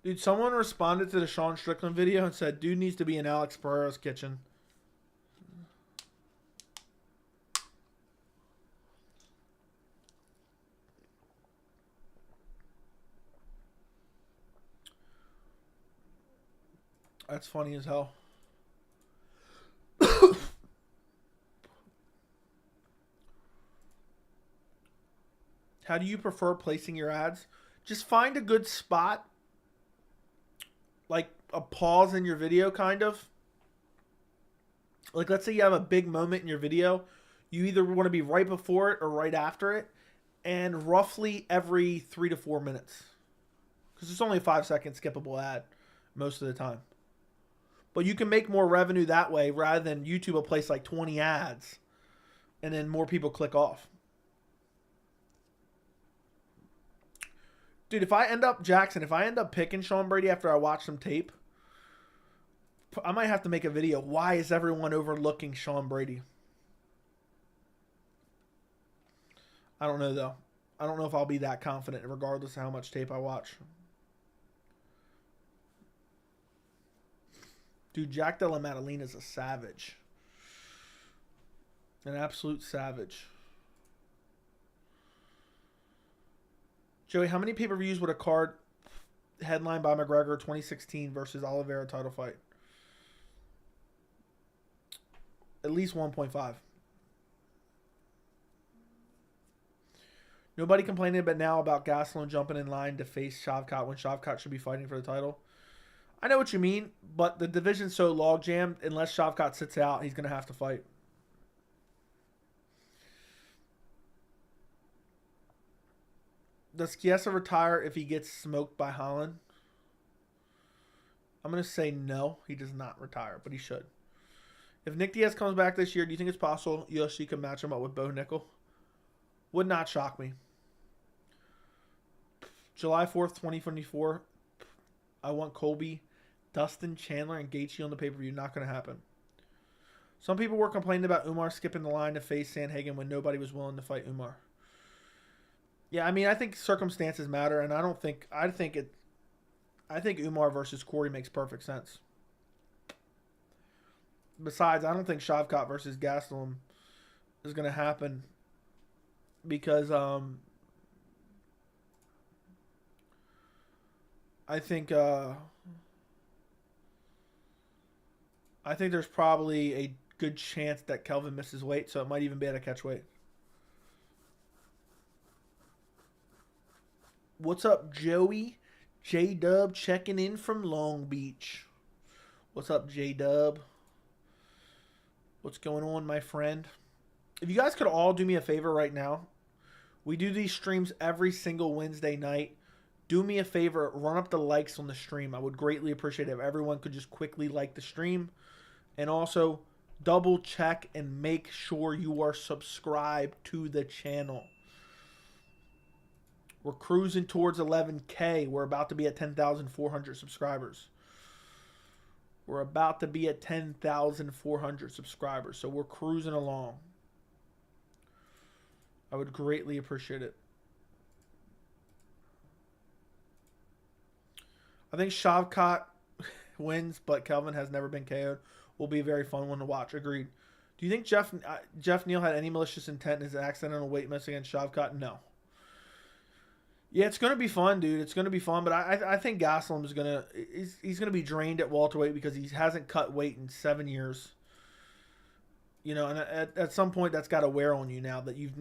Dude, someone responded to the Sean Strickland video and said, dude needs to be in Alex Pereira's kitchen. That's funny as hell. How do you prefer placing your ads? Just find a good spot. Like a pause in your video, kind of. Like, let's say you have a big moment in your video. You either want to be right before it or right after it. And roughly every 3 to 4 minutes. Because it's only a 5-second skippable ad most of the time. But you can make more revenue that way rather than YouTube will place like 20 ads. And then more people click off. Dude, if I end up picking Sean Brady after I watch some tape, I might have to make a video. Why is everyone overlooking Sean Brady? I don't know, though. I don't know if I'll be that confident regardless of how much tape I watch. Dude, Jack Della Maddalena is a savage. An absolute savage. Joey, how many pay-per-views would a card headline by McGregor 2016 versus Oliveira title fight? At least 1.5. Nobody complaining about now about Gastelum jumping in line to face Shavkat when Shavkat should be fighting for the title. I know what you mean, but the division's so log-jammed, unless Shavkat sits out, he's going to have to fight. Does Chiesa retire if he gets smoked by Holland? I'm going to say no. He does not retire, but he should. If Nick Diaz comes back this year, do you think it's possible UFC could match him up with Bo Nickel? Would not shock me. July 4th, 2024. I want Colby, Dustin, Chandler, and Gaethje on the pay-per-view. Not going to happen. Some people were complaining about Umar skipping the line to face Sandhagen when nobody was willing to fight Umar. Yeah, I mean, I think circumstances matter, and I think Umar versus Corey makes perfect sense. Besides, I don't think Shavkat versus Gastelum is going to happen because I think there's probably a good chance that Kelvin misses weight, so it might even be able to catch weight. What's up, Joey? J-Dub checking in from Long Beach. What's up, J-Dub? What's going on, my friend? If you guys could all do me a favor right now. We do these streams every single Wednesday night. Do me a favor, run up the likes on the stream. I would greatly appreciate it if everyone could just quickly like the stream. And also, double check and make sure you are subscribed to the channel. We're cruising towards 11K. We're about to be at 10,400 subscribers. We're about to be at 10,400 subscribers. So we're cruising along. I would greatly appreciate it. I think Shavkat wins, but Kelvin has never been KO'd. Will be a very fun one to watch. Agreed. Do you think Jeff Neal had any malicious intent in his accidental weight miss against Shavkat? No. Yeah, it's gonna be fun, dude. It's gonna be fun, but I think Gastelum is he's gonna be drained at welterweight because he hasn't cut weight in 7 years. You know, and at some point that's got to wear on you now that you've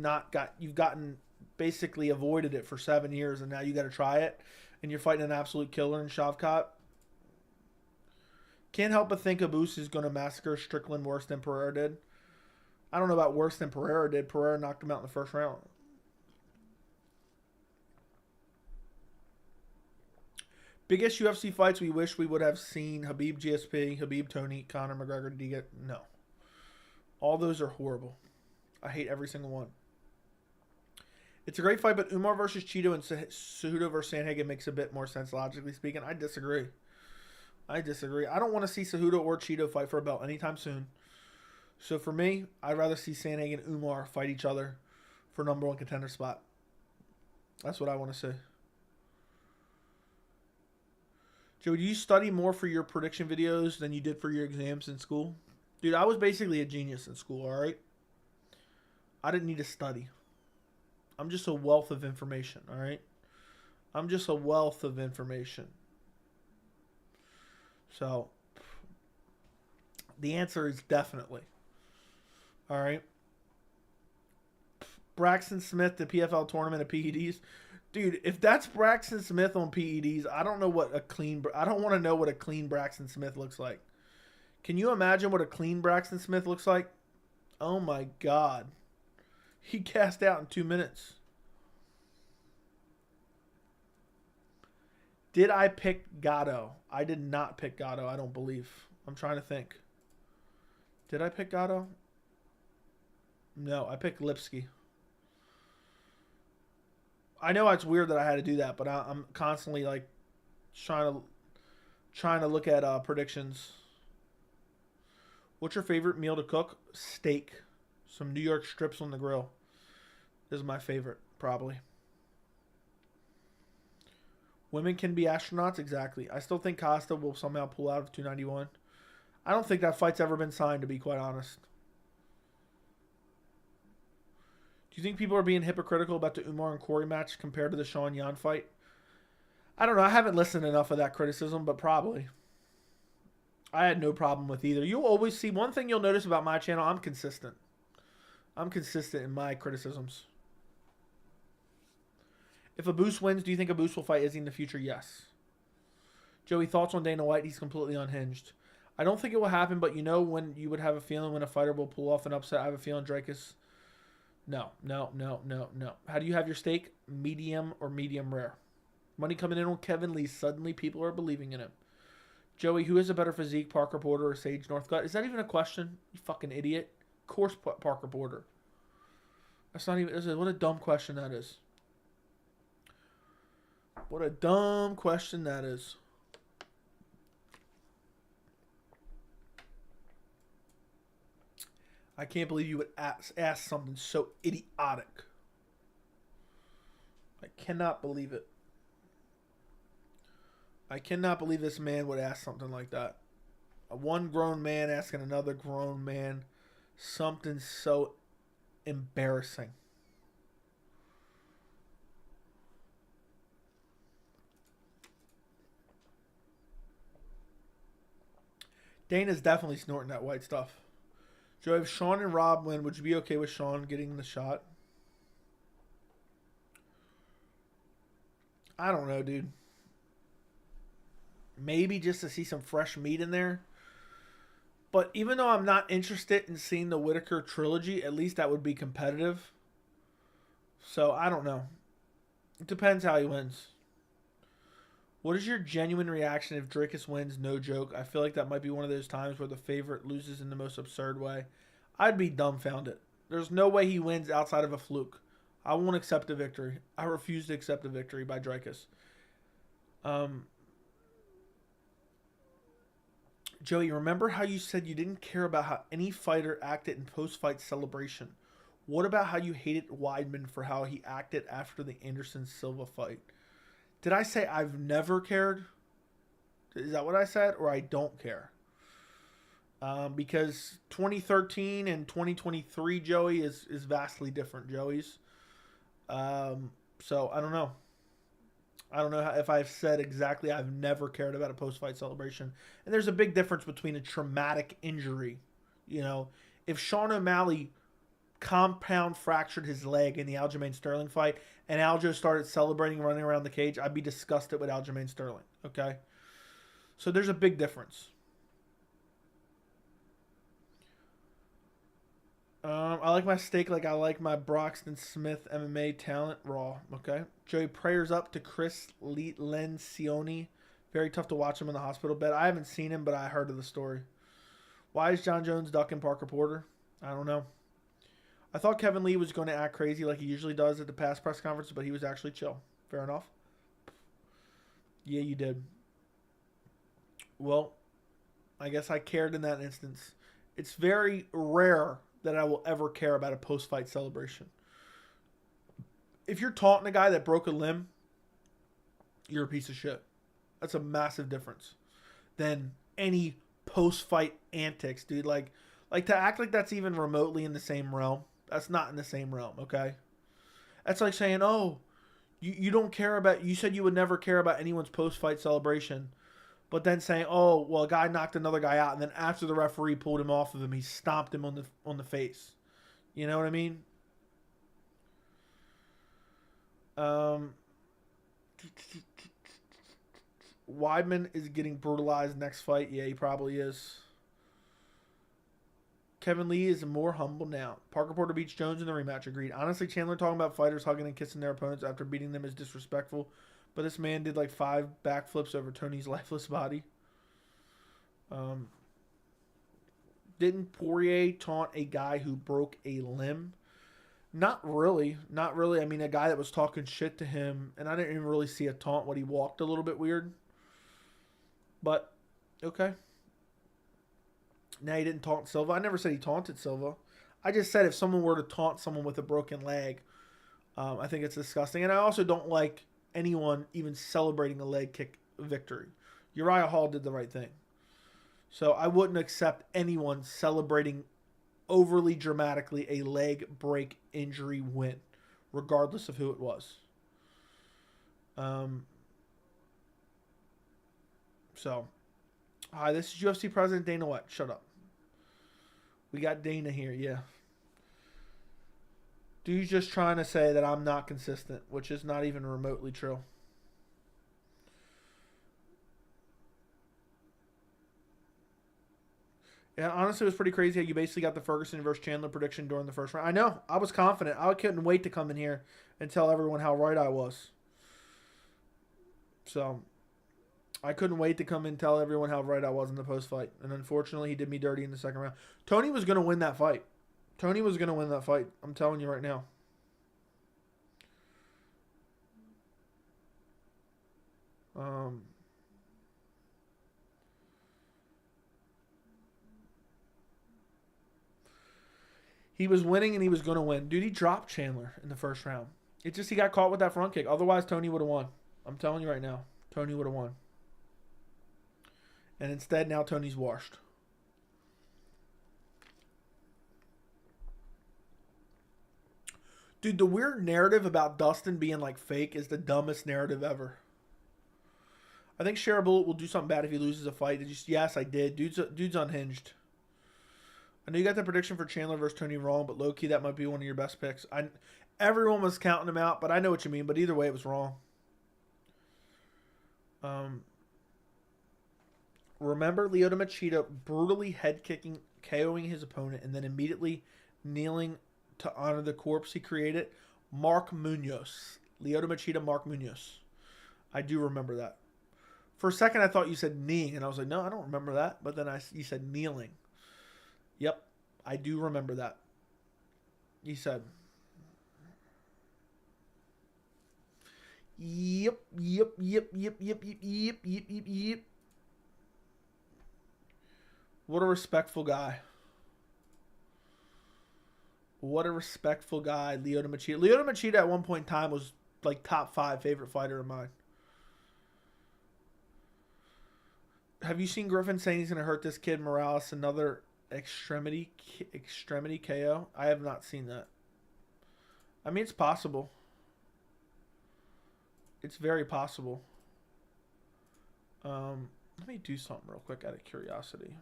gotten basically avoided it for 7 years, and now you got to try it, and you're fighting an absolute killer in Shavkat. Can't help but think Abus is going to massacre Strickland worse than Pereira did. I don't know about worse than Pereira did. Pereira knocked him out in the first round. Biggest UFC fights we wish we would have seen: Khabib GSP, Khabib Tony, Conor McGregor Diga. No. All those are horrible. I hate every single one. It's a great fight, but Umar versus Cheeto and Cejudo versus Sandhagen makes a bit more sense, logically speaking. I disagree. I don't want to see Cejudo or Cheeto fight for a belt anytime soon. So for me, I'd rather see Sandhagen and Umar fight each other for number one contender spot. That's what I want to see. Joe, do you study more for your prediction videos than you did for your exams in school? Dude, I was basically a genius in school, all right? I didn't need to study. I'm just a wealth of information, all right? I'm just a wealth of information. So, the answer is definitely. All right? Braxton Smith, the PFL tournament of PEDs. Dude, if that's Braxton Smith on PEDs, I don't want to know what a clean Braxton Smith looks like. Can you imagine what a clean Braxton Smith looks like? Oh my God. He gassed out in 2 minutes. Did I pick Gatto? I did not pick Gatto, I don't believe. I'm trying to think. Did I pick Gatto? No, I picked Lipsky. I know it's weird that I had to do that, but I'm constantly like trying to look at predictions. What's your favorite meal to cook? Steak. Some New York strips on the grill is my favorite, probably. Women can be astronauts? Exactly. I still think Costa will somehow pull out of 291. I don't think that fight's ever been signed, to be quite honest. Do you think people are being hypocritical about the Umar and Corey match compared to the Sean Yan fight? I don't know. I haven't listened enough of that criticism, but probably. I had no problem with either. You'll always see, one thing you'll notice about my channel, I'm consistent. I'm consistent in my criticisms. If Abus wins, do you think Abus will fight Izzy in the future? Yes. Joey, thoughts on Dana White? He's completely unhinged. I don't think it will happen, but you know when you would have a feeling when a fighter will pull off an upset? I have a feeling Dracus. No. How do you have your steak? Medium or medium rare? Money coming in on Kevin Lee. Suddenly people are believing in him. Joey, who has a better physique, Parker Porter or Sage Northcutt? Is that even a question? You fucking idiot. Of course Parker Porter. That's not even... What a dumb question that is. What a dumb question that is. I can't believe you would ask something so idiotic. I cannot believe it. I cannot believe this man would ask something like that. One grown man asking another grown man something so embarrassing. Dana's definitely snorting that white stuff. Joe, if Sean and Rob win, would you be okay with Sean getting the shot? I don't know, dude. Maybe just to see some fresh meat in there. But even though I'm not interested in seeing the Whitaker trilogy, at least that would be competitive. So, I don't know. It depends how he wins. What is your genuine reaction if Dracus wins? No joke. I feel like that might be one of those times where the favorite loses in the most absurd way. I'd be dumbfounded. There's no way he wins outside of a fluke. I won't accept a victory. I refuse to accept a victory by Dracus. Joey, remember how you said you didn't care about how any fighter acted in post-fight celebration? What about how you hated Weidman for how he acted after the Anderson-Silva fight? Did I say I've never cared? Is that what I said? Or I don't care? Because 2013 and 2023, Joey, is vastly different, Joey's. So, I don't know. I don't know if I've said exactly I've never cared about a post-fight celebration. And there's a big difference between a traumatic injury. You know, if Sean O'Malley compound fractured his leg in the Aljamain Sterling fight and Aljo started celebrating running around the cage, I'd be disgusted with Aljamain Sterling. Okay? So there's a big difference. I like my steak like I like my Broxton Smith MMA talent raw. Okay. Joey, prayers up to Chris Lencioni. Very tough to watch him in the hospital bed. I haven't seen him, but I heard of the story. Why is John Jones ducking Parker Porter? I don't know. I thought Kevin Lee was going to act crazy like he usually does at the past press conference, but he was actually chill. Fair enough. Yeah, you did. Well, I guess I cared in that instance. It's very rare that I will ever care about a post-fight celebration. If you're taunting a guy that broke a limb, you're a piece of shit. That's a massive difference than any post-fight antics, dude. Like to act like that's even remotely in the same realm. That's not in the same realm, okay? That's like saying, oh, you don't care about, you said you would never care about anyone's post-fight celebration. But then saying, oh, well, a guy knocked another guy out, and then after the referee pulled him off of him, he stomped him on the face. You know what I mean? Weidman is getting brutalized next fight. Yeah, he probably is. Kevin Lee is more humble now. Parker Porter beats Jones in the rematch. Agreed. Honestly, Chandler talking about fighters hugging and kissing their opponents after beating them is disrespectful. But this man did like 5 backflips over Tony's lifeless body. Didn't Poirier taunt a guy who broke a limb? Not really. Not really. I mean, a guy that was talking shit to him, and I didn't even really see a taunt when he walked a little bit weird. But, okay. Now he didn't taunt Silva. I never said he taunted Silva. I just said if someone were to taunt someone with a broken leg, I think it's disgusting. And I also don't like anyone even celebrating a leg kick victory. Uriah Hall did the right thing. So I wouldn't accept anyone celebrating overly dramatically a leg break injury win, regardless of who it was. So, hi, this is UFC President Dana White. Shut up. We got Dana here, yeah. Dude's just trying to say that I'm not consistent, which is not even remotely true. Yeah, honestly, it was pretty crazy how you basically got the Ferguson versus Chandler prediction during the first round. I know. I was confident. I couldn't wait to come in here and tell everyone how right I was. So, I couldn't wait to come and tell everyone how right I was in the post-fight. And unfortunately, he did me dirty in the second round. Tony was going to win that fight. Tony was going to win that fight. I'm telling you right now. He was winning and he was going to win. Dude, he dropped Chandler in the first round. It's just he got caught with that front kick. Otherwise, Tony would have won. I'm telling you right now. Tony would have won. And instead, now Tony's washed. Dude, the weird narrative about Dustin being like fake is the dumbest narrative ever. I think Share a Bullet will do something bad if he loses a fight. Yes, I did. Dude's unhinged. I know you got the prediction for Chandler versus Tony wrong, but low-key, that might be one of your best picks. Everyone was counting him out, but I know what you mean. But either way, it was wrong. Remember Lyoto Machida brutally head-kicking, KOing his opponent, and then immediately kneeling to honor the corpse he created? Mark Munoz. Lyoto Machida, Mark Munoz. I do remember that. For a second, I thought you said kneeing, and I was like, no, I don't remember that. But then you said kneeling. Yep, I do remember that. He said. Yep. What a respectful guy. What a respectful guy, Lyoto Machida. Lyoto Machida at one point in time was like top 5 favorite fighter of mine. Have you seen Griffin saying he's going to hurt this kid Morales another extremity KO? I have not seen that. I mean, it's possible. It's very possible. Let me do something real quick out of curiosity.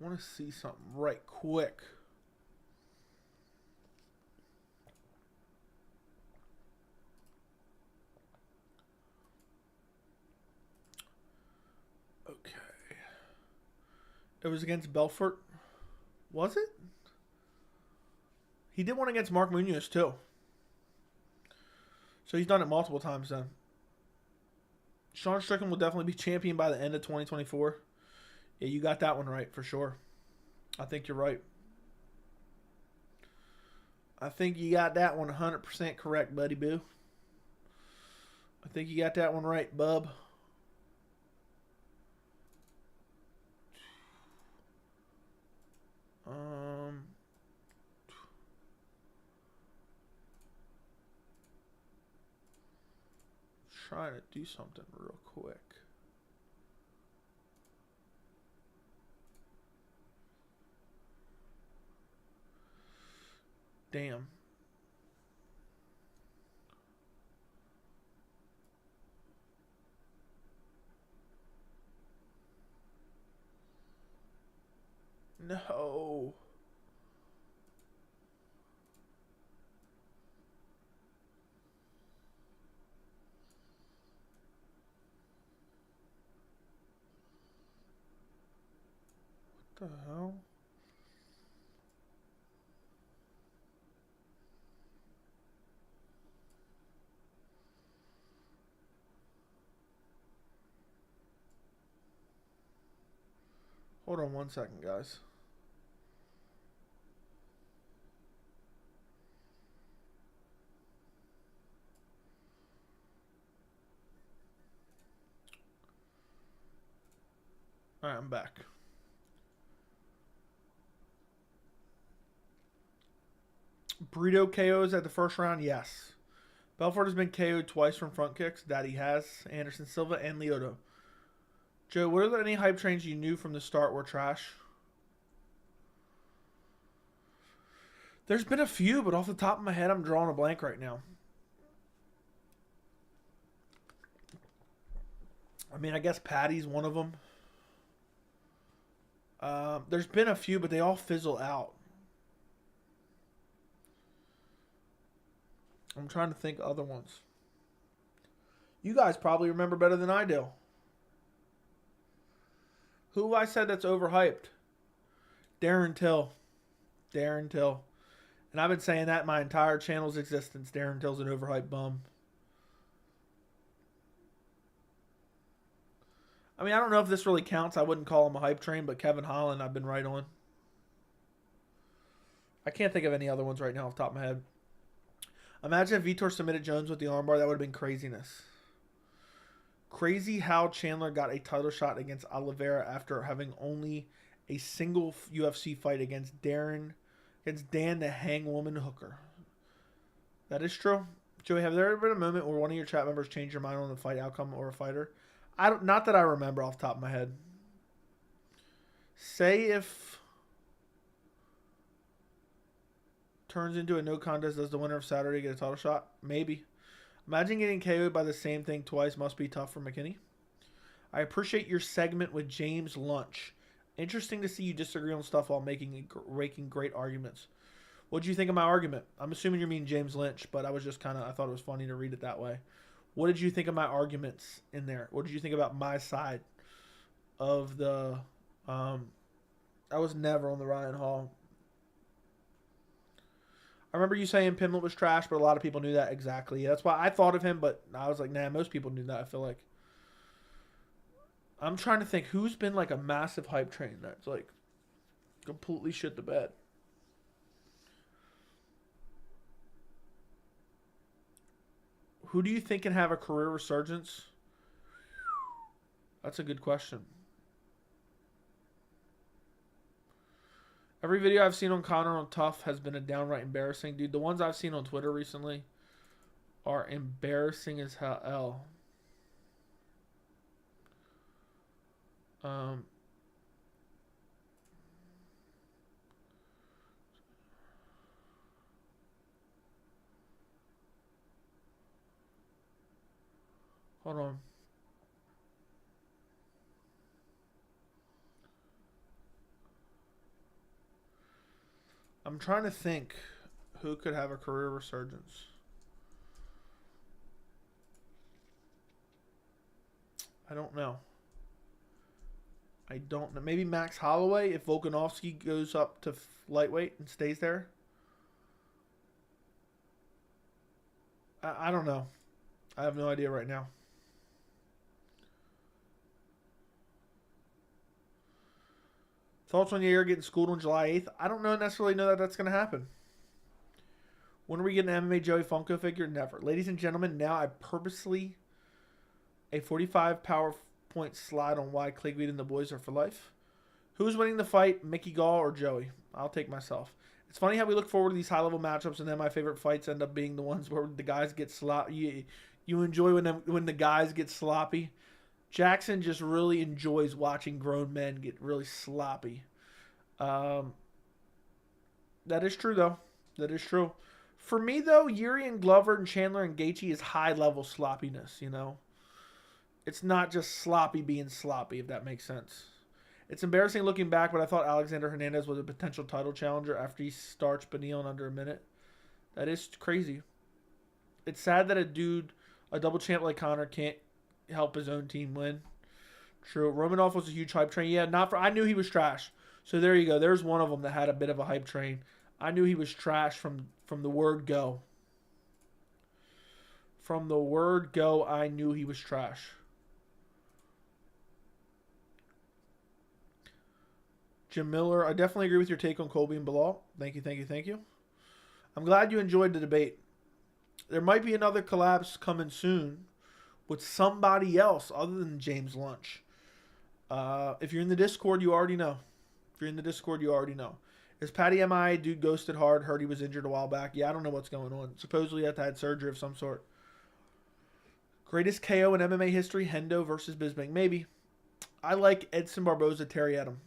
I want to see something right quick. Okay. It was against Belfort. Was it? He did one against Mark Munoz too. So he's done it multiple times then. Sean Strickland will definitely be champion by the end of 2024. Yeah, you got that one right for sure. I think you're right. I think you got that one 100% correct, buddy boo. I think you got that one right, bub. Trying to do something real quick. Damn. No. What the hell? Hold on one second, guys. All right, I'm back. Burrito KOs at the first round, yes. Belfort has been KO'd twice from front kicks. That he has. Anderson Silva and Lyoto. Joe, were there any hype trains you knew from the start were trash? There's been a few, but off the top of my head, I'm drawing a blank right now. I mean, I guess Patty's one of them. There's been a few, but they all fizzle out. I'm trying to think of other ones. You guys probably remember better than I do. Who I said that's overhyped? Darren Till. Darren Till. And I've been saying that my entire channel's existence. Darren Till's an overhyped bum. I mean, I don't know if this really counts. I wouldn't call him a hype train, but Kevin Holland, I've been right on. I can't think of any other ones right now off the top of my head. Imagine if Vitor submitted Jones with the armbar. That would have been craziness. Crazy how Chandler got a title shot against Oliveira after having only a single UFC fight against Dan the Hangwoman Hooker. That is true. Joey, have there ever been a moment where one of your chat members changed your mind on the fight outcome or a fighter? Not that I remember off the top of my head. Say if turns into a no contest, does the winner of Saturday get a title shot? Maybe. Imagine getting KO'd by the same thing twice. Must be tough for McKinney. I appreciate your segment with James Lunch. Interesting to see you disagree on stuff while making great arguments. What did you think of my argument? I'm assuming you mean James Lynch, but I was just I thought it was funny to read it that way. What did you think of my arguments in there? What did you think about my side of the... I was never on the Ryan Hall. I remember you saying Pimlet was trash, but a lot of people knew that exactly. That's why I thought of him, but I was like, nah, most people knew that, I feel like. I'm trying to think who's been like a massive hype train that's like completely shit the bed. Who do you think can have a career resurgence? That's a good question. Every video I've seen on Conor on Tough has been a downright embarrassing. Dude, the ones I've seen on Twitter recently are embarrassing as hell. Um, hold on. I'm trying to think who could have a career resurgence. I don't know. I don't know. Maybe Max Holloway if Volkanovski goes up to lightweight and stays there. I don't know. I have no idea right now. Thoughts on Yair getting schooled on July 8th? I don't necessarily know that that's going to happen. When are we getting an MMA Joey Funko figure? Never. Ladies and gentlemen, now I purposely a 45 PowerPoint slide on why Clegweed and the boys are for life. Who's winning the fight, Mickey Gall or Joey? I'll take myself. It's funny how we look forward to these high-level matchups, and then my favorite fights end up being the ones where the guys get sloppy. You enjoy when the guys get sloppy. Jackson just really enjoys watching grown men get really sloppy. That is true, though. That is true. For me, though, Yuri and Glover and Chandler and Gaethje is high-level sloppiness, you know? It's not just sloppy being sloppy, if that makes sense. It's embarrassing looking back, but I thought Alexander Hernandez was a potential title challenger after he starched Beneil in under a minute. That is crazy. It's sad that a double champ like Conor can't help his own team win. True. Romanov was a huge hype train. Yeah, I knew he was trash. So there you go. There's one of them that had a bit of a hype train. I knew he was trash from the word go. From the word go, I knew he was trash. Jim Miller, I definitely agree with your take on Colby and Bilal. Thank you, thank you, thank you. I'm glad you enjoyed the debate. There might be another collapse coming soon with somebody else other than James Lunch. If you're in the Discord, you already know. Is Patty MI dude ghosted hard? Heard he was injured a while back. Yeah, I don't know what's going on. Supposedly he had surgery of some sort. Greatest KO in MMA history, Hendo versus Bisping. Maybe. I like Edson Barboza, Terry Adam.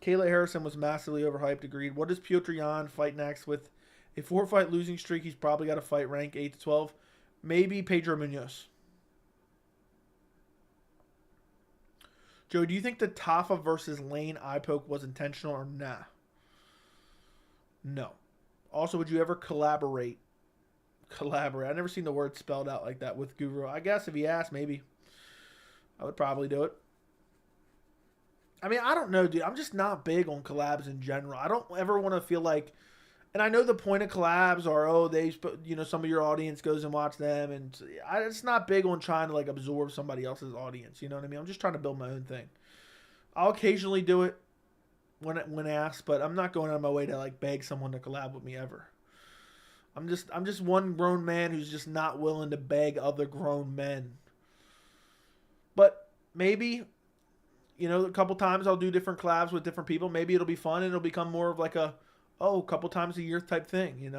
Kayla Harrison was massively overhyped, agreed. What does Piotr Jan fight next? With a 4-fight losing streak, he's probably got to fight rank 8 to 12. Maybe Pedro Munoz. Joe, do you think the Tafa versus Lane eye poke was intentional or nah? No. Also, would you ever collaborate? I've never seen the word spelled out like that with Guru. I guess if he asked, maybe. I would probably do it. I mean, I don't know, dude. I'm just not big on collabs in general. I don't ever want to feel like, and I know the point of collabs are, some of your audience goes and watch them, and it's not big on trying to like absorb somebody else's audience. You know what I mean? I'm just trying to build my own thing. I'll occasionally do it when asked, but I'm not going out of my way to like beg someone to collab with me ever. I'm just one grown man who's just not willing to beg other grown men. But maybe, a couple times I'll do different collabs with different people. Maybe it'll be fun and it'll become more of like a couple times a year type thing,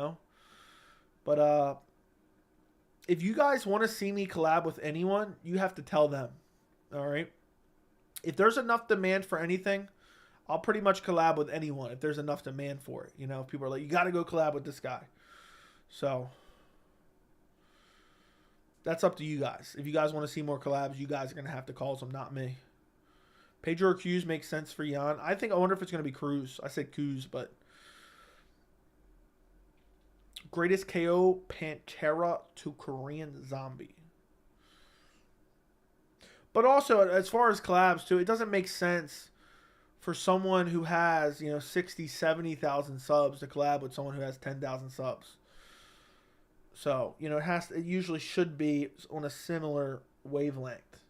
But if you guys want to see me collab with anyone, you have to tell them. All right? If there's enough demand for anything, I'll pretty much collab with anyone if there's enough demand for it. If people are like, you got to go collab with this guy. So that's up to you guys. If you guys want to see more collabs, you guys are going to have to call some, not me. Pedro or Cruz makes sense for Jan. I wonder if it's going to be Cruz. I said Cruz, but greatest KO, Pantera to Korean Zombie. But also, as far as collabs, too, it doesn't make sense for someone who has, 60, 70,000 subs to collab with someone who has 10,000 subs. So, it usually should be on a similar wavelength.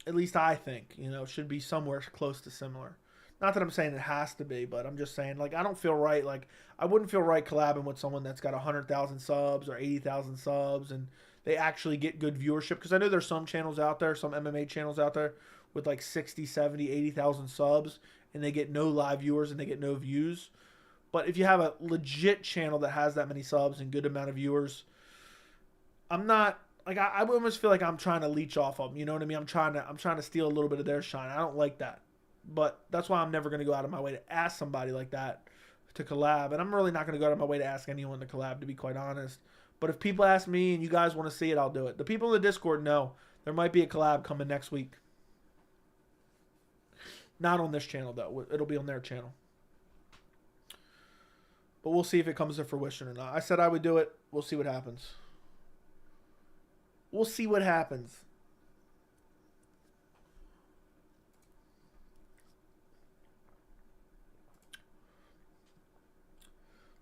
At least I think, it should be somewhere close to similar. Not that I'm saying it has to be, but I'm just saying, like, I don't feel right. Like, I wouldn't feel right collabing with someone that's got 100,000 subs or 80,000 subs and they actually get good viewership. Because I know there's some channels out there, some MMA channels out there with like 60, 70, 80,000 subs and they get no live viewers and they get no views. But if you have a legit channel that has that many subs and good amount of viewers, I'm not like I almost feel like I'm trying to leech off of them. You know what I mean? I'm trying to steal a little bit of their shine. I don't like that. But that's why I'm never going to go out of my way to ask somebody like that to collab. And I'm really not going to go out of my way to ask anyone to collab, to be quite honest. But if people ask me and you guys want to see it, I'll do it. The people in the Discord know there might be a collab coming next week. Not on this channel, though. It'll be on their channel. But we'll see if it comes to fruition or not. I said I would do it. We'll see what happens. We'll see what happens.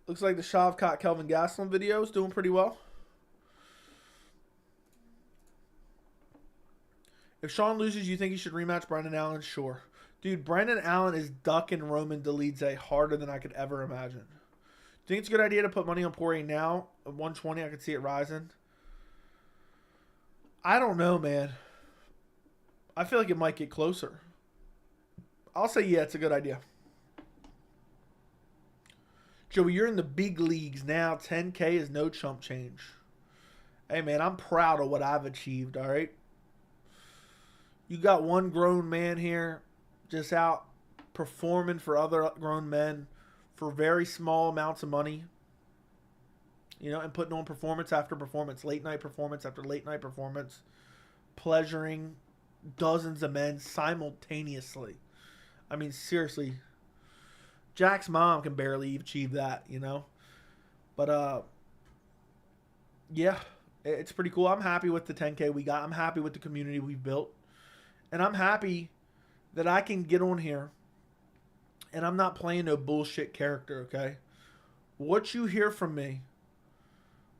Looks like the Shavkat Kelvin Gastelum video is doing pretty well. If Sean loses, you think he should rematch Brendan Allen? Sure. Dude, Brendan Allen is ducking Roman Dolidze harder than I could ever imagine. Do you think it's a good idea to put money on Poirier now? At 120, I could see it rising. I don't know, man. I feel like it might get closer. I'll say, yeah, it's a good idea. Joey, you're in the big leagues now. 10K is no chump change. Hey, man, I'm proud of what I've achieved, all right? You got one grown man here just out performing for other grown men for very small amounts of money. You know, and putting on performance after performance, late night performance after late night performance, pleasuring dozens of men simultaneously. I mean, seriously, Jack's mom can barely achieve that, you know. But, yeah, it's pretty cool. I'm happy with the 10K we got. I'm happy with the community we've built. And I'm happy that I can get on here and I'm not playing no bullshit character, okay? What you hear from me,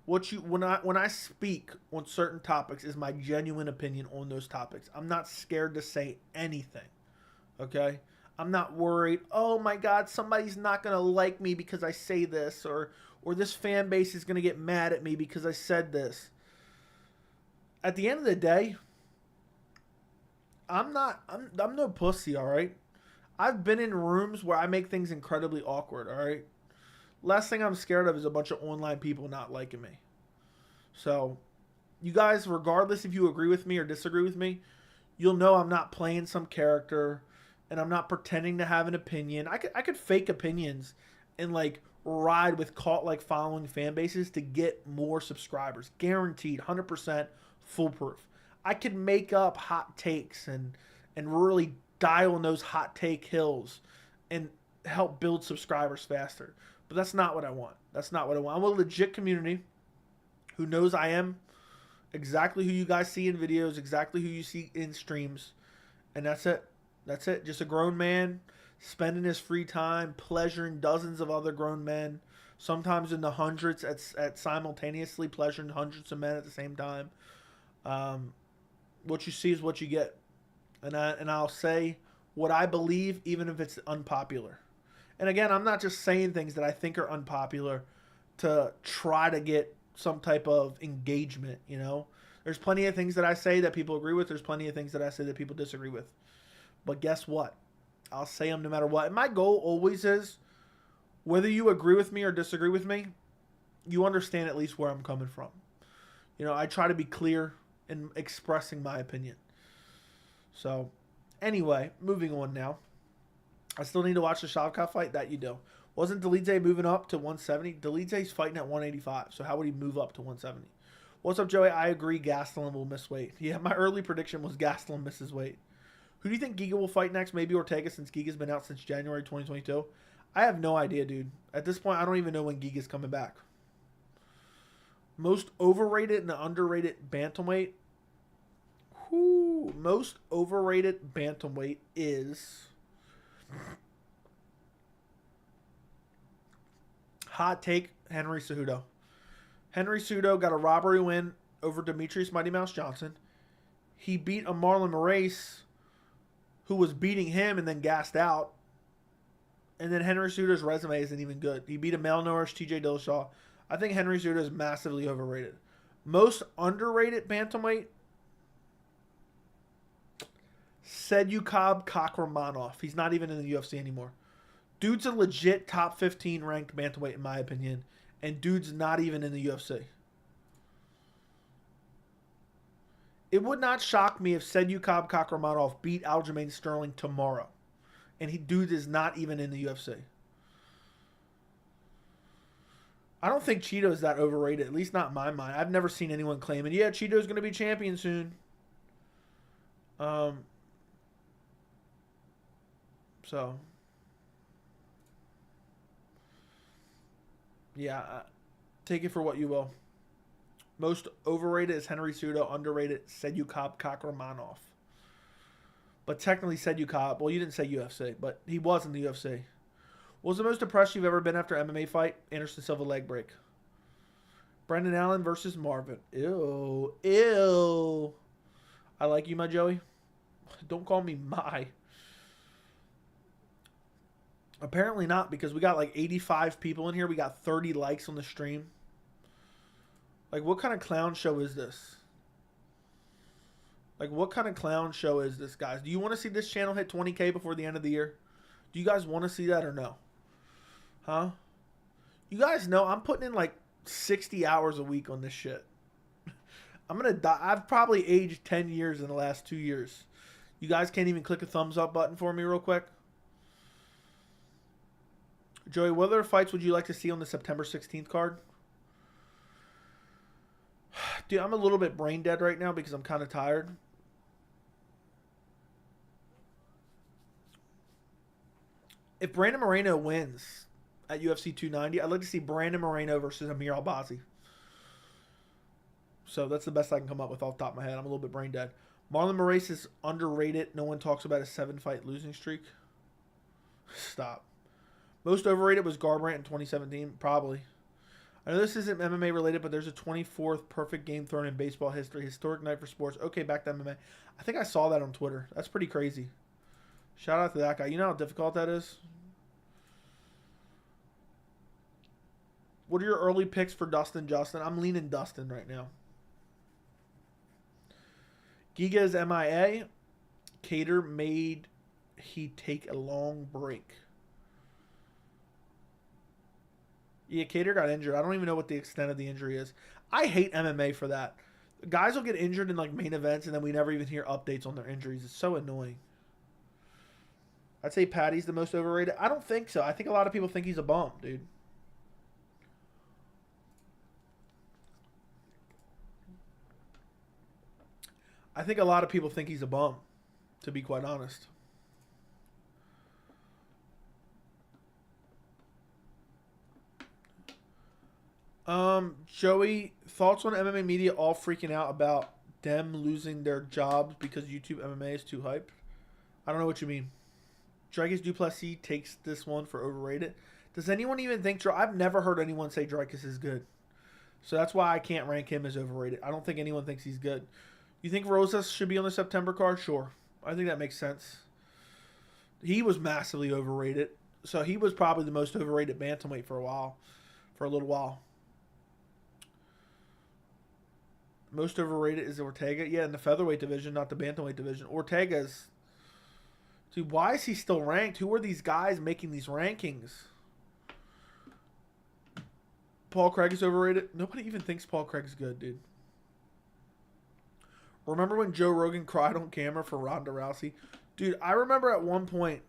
when I speak on certain topics is my genuine opinion on those topics. I'm not scared to say anything, okay? I'm not worried, oh my God, somebody's not going to like me because I say this, or this fan base is going to get mad at me because I said this. At the end of the day, I'm no pussy, all right? I've been in rooms where I make things incredibly awkward, all right? Last thing I'm scared of is a bunch of online people not liking me. So, you guys, regardless if you agree with me or disagree with me, you'll know I'm not playing some character and I'm not pretending to have an opinion. I could fake opinions and like ride with cult-like following fan bases to get more subscribers. Guaranteed, 100% foolproof. I could make up hot takes and really dial in those hot take hills and help build subscribers faster. But that's not what I want. That's not what I want. I want a legit community who knows I am exactly who you guys see in videos, exactly who you see in streams. And that's it. That's it. Just a grown man spending his free time pleasuring dozens of other grown men, sometimes in the hundreds at simultaneously pleasuring hundreds of men at the same time. What you see is what you get. And I'll say what I believe, even if it's unpopular. And again, I'm not just saying things that I think are unpopular to try to get some type of engagement, you know. There's plenty of things that I say that people agree with. There's plenty of things that I say that people disagree with. But guess what? I'll say them no matter what. And my goal always is, whether you agree with me or disagree with me, you understand at least where I'm coming from. You know, I try to be clear in expressing my opinion. So, anyway, moving on now. I still need to watch the Shavkat fight. That you do. Wasn't Dolidze moving up to 170? Dolidze's fighting at 185. So how would he move up to 170? What's up, Joey? I agree Gastelum will miss weight. Yeah, my early prediction was Gastelum misses weight. Who do you think Giga will fight next? Maybe Ortega, since Giga's been out since January 2022. I have no idea, dude. At this point, I don't even know when Giga's coming back. Most overrated and underrated bantamweight. Most overrated bantamweight is... Hot take, Henry Cejudo. Henry Cejudo got a robbery win over Demetrius Mighty Mouse Johnson. He beat a Marlon Moraes who was beating him and then gassed out. And then Henry Cejudo's resume isn't even good. He beat a Mel Norris, TJ Dillashaw. I think Henry Cejudo is massively overrated. Most underrated bantamweight, Shavkat Rakhmonov. He's not even in the UFC anymore. Dude's a legit top 15 ranked bantamweight in my opinion. And dude's not even in the UFC. It would not shock me if Sedyukov Rakhmonov beat Aljamain Sterling tomorrow. And dude is not even in the UFC. I don't think Cheeto's that overrated, at least not in my mind. I've never seen anyone claiming, yeah, Cheeto's going to be champion soon. So, yeah, take it for what you will. Most overrated is Henry Cejudo. Underrated, Sedyukov Rakhmonov. But technically Sedyukov, well, you didn't say UFC, but he was in the UFC. What was the most depressed you've ever been after an MMA fight? Anderson Silva leg break. Brendan Allen versus Marvin. Ew. Ew. I like you, my Joey. Don't call me my. Apparently not, because we got like 85 people in here. We got 30 likes on the stream. Like, what kind of clown show is this? Like, what kind of clown show is this, guys? Do you want to see this channel hit 20K before the end of the year? Do you guys want to see that or no? Huh? You guys know I'm putting in like 60 hours a week on this shit. I'm going to die. I've probably aged 10 years in the last 2 years. You guys can't even click a thumbs up button for me real quick? Joey, what other fights would you like to see on the September 16th card? Dude, I'm a little bit brain dead right now because I'm kind of tired. If Brandon Moreno wins at UFC 290, I'd like to see Brandon Moreno versus Amir Albazi. So that's the best I can come up with off the top of my head. I'm a little bit brain dead. Marlon Moraes is underrated. No one talks about his 7-fight losing streak. Stop. Most overrated was Garbrandt in 2017. Probably. I know this isn't MMA related, but there's a 24th perfect game thrown in baseball history. Historic night for sports. Okay, back to MMA. I think I saw that on Twitter. That's pretty crazy. Shout out to that guy. You know how difficult that is? What are your early picks for Dustin Justin? I'm leaning Dustin right now. Giga is MIA. Cater made he take a long break. Yeah, Cater got injured. I don't even know what the extent of the injury is. I hate MMA for that. Guys will get injured in like main events and then we never even hear updates on their injuries. It's so annoying. I'd say Patty's the most overrated. I don't think so. I think a lot of people think he's a bum, dude. I think a lot of people think he's a bum, to be quite honest. Joey, thoughts on MMA media all freaking out about them losing their jobs because YouTube MMA is too hyped? I don't know what you mean. Dreykus Duplessis takes this one for overrated. Does anyone even think... I've never heard anyone say Dreykus is good. So that's why I can't rank him as overrated. I don't think anyone thinks he's good. You think Rosas should be on the September card? Sure. I think that makes sense. He was massively overrated. So he was probably the most overrated bantamweight for a little while. Most overrated is Ortega. Yeah, in the featherweight division, not the bantamweight division. Ortega's... Dude, why is he still ranked? Who are these guys making these rankings? Paul Craig is overrated. Nobody even thinks Paul Craig's good, dude. Remember when Joe Rogan cried on camera for Ronda Rousey? Dude, I remember at one point,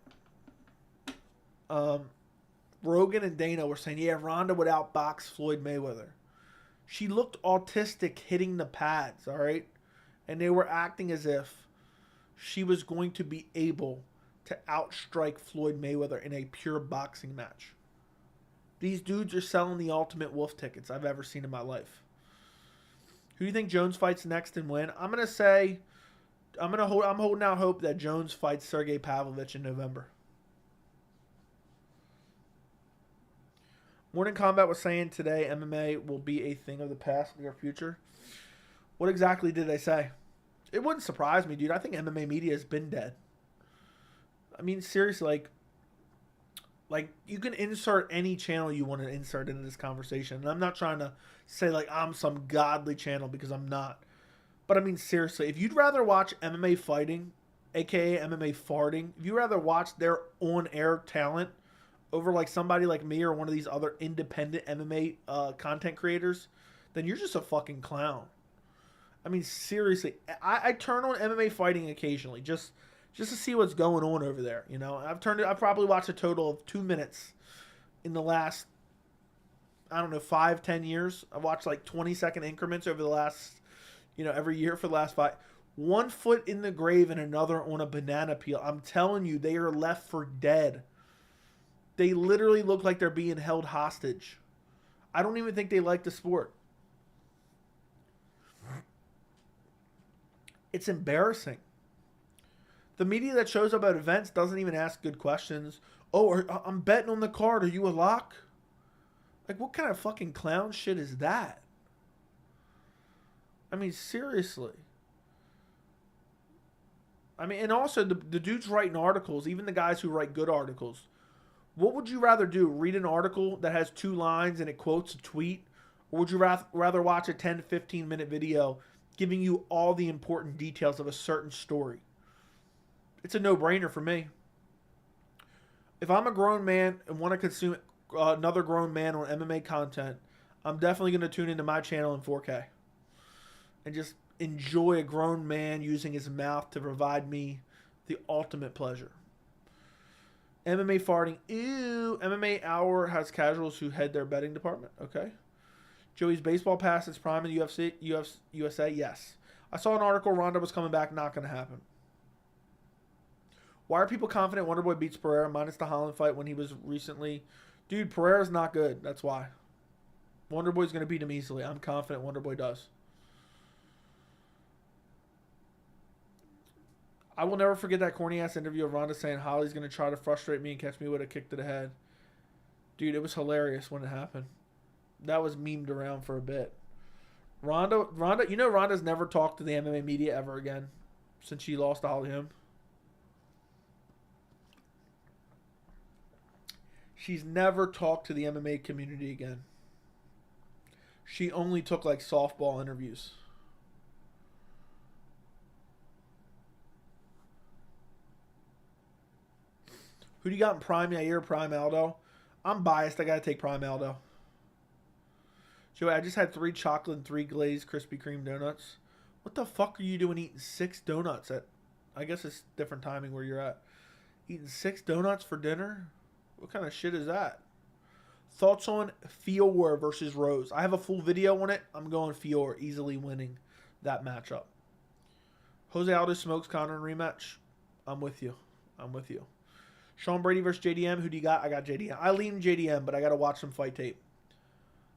Rogan and Dana were saying, yeah, Ronda would outbox Floyd Mayweather. She looked autistic hitting the pads, all right? And they were acting as if she was going to be able to outstrike Floyd Mayweather in a pure boxing match. These dudes are selling the ultimate wolf tickets I've ever seen in my life. Who do you think Jones fights next and when? I'm holding out hope that Jones fights Sergey Pavlovich in November. Morning Combat was saying today MMA will be a thing of the past, near future. What exactly did they say? It wouldn't surprise me, dude. I think MMA media has been dead. I mean, seriously, like you can insert any channel you want to insert into this conversation. And I'm not trying to say like I'm some godly channel because I'm not. But I mean, seriously, if you'd rather watch MMA fighting, aka MMA farting, if you'd rather watch their on-air talent over like somebody like me or one of these other independent MMA content creators, then you're just a fucking clown. I mean, seriously, I turn on MMA fighting occasionally just to see what's going on over there. You know, I've probably watched a total of 2 minutes in the last, I don't know, 5-10 years. I've watched like 20-second increments over the last, every year for the last 5. 1 foot in the grave and another on a banana peel. I'm telling you, they are left for dead. They literally look like they're being held hostage. I don't even think they like the sport. It's embarrassing. The media that shows up at events doesn't even ask good questions. Oh, I'm betting on the card. Are you a lock? Like, what kind of fucking clown shit is that? I mean, seriously. I mean, and also the dudes writing articles, even the guys who write good articles. What would you rather do? Read an article that has 2 lines and it quotes a tweet? Or would you rather watch a 10 to 15 minute video giving you all the important details of a certain story? It's a no-brainer for me. If I'm a grown man and want to consume another grown man on MMA content, I'm definitely going to tune into my channel in 4K. And just enjoy a grown man using his mouth to provide me the ultimate pleasure. MMA farting. Ew. MMA Hour has casuals who head their betting department. Okay. Joey's baseball past its prime in USA. Yes. I saw an article Ronda was coming back. Not going to happen. Why are people confident Wonderboy beats Pereira minus the Holland fight when he was recently... Dude, Pereira's not good. That's why. Wonderboy's going to beat him easily. I'm confident Wonderboy does. I will never forget that corny-ass interview of Ronda saying Holly's going to try to frustrate me and catch me with a kick to the head. Dude, it was hilarious when it happened. That was memed around for a bit. Ronda, you know Ronda's never talked to the MMA media ever again since she lost to Holly Holm. She's never talked to the MMA community again. She only took like softball interviews. Who do you got in Prime Yair, Prime Aldo? I'm biased. I got to take Prime Aldo. Joey, I just had 3 chocolate and 3 glazed Krispy Kreme donuts. What the fuck are you doing eating 6 donuts at... I guess it's different timing where you're at. Eating 6 donuts for dinner? What kind of shit is that? Thoughts on Fior versus Rose? I have a full video on it. I'm going Fior, easily winning that matchup. Jose Aldo smokes Conor in rematch. I'm with you. I'm with you. Sean Brady versus JDM. Who do you got? I got JDM. I lean JDM, but I got to watch some fight tape.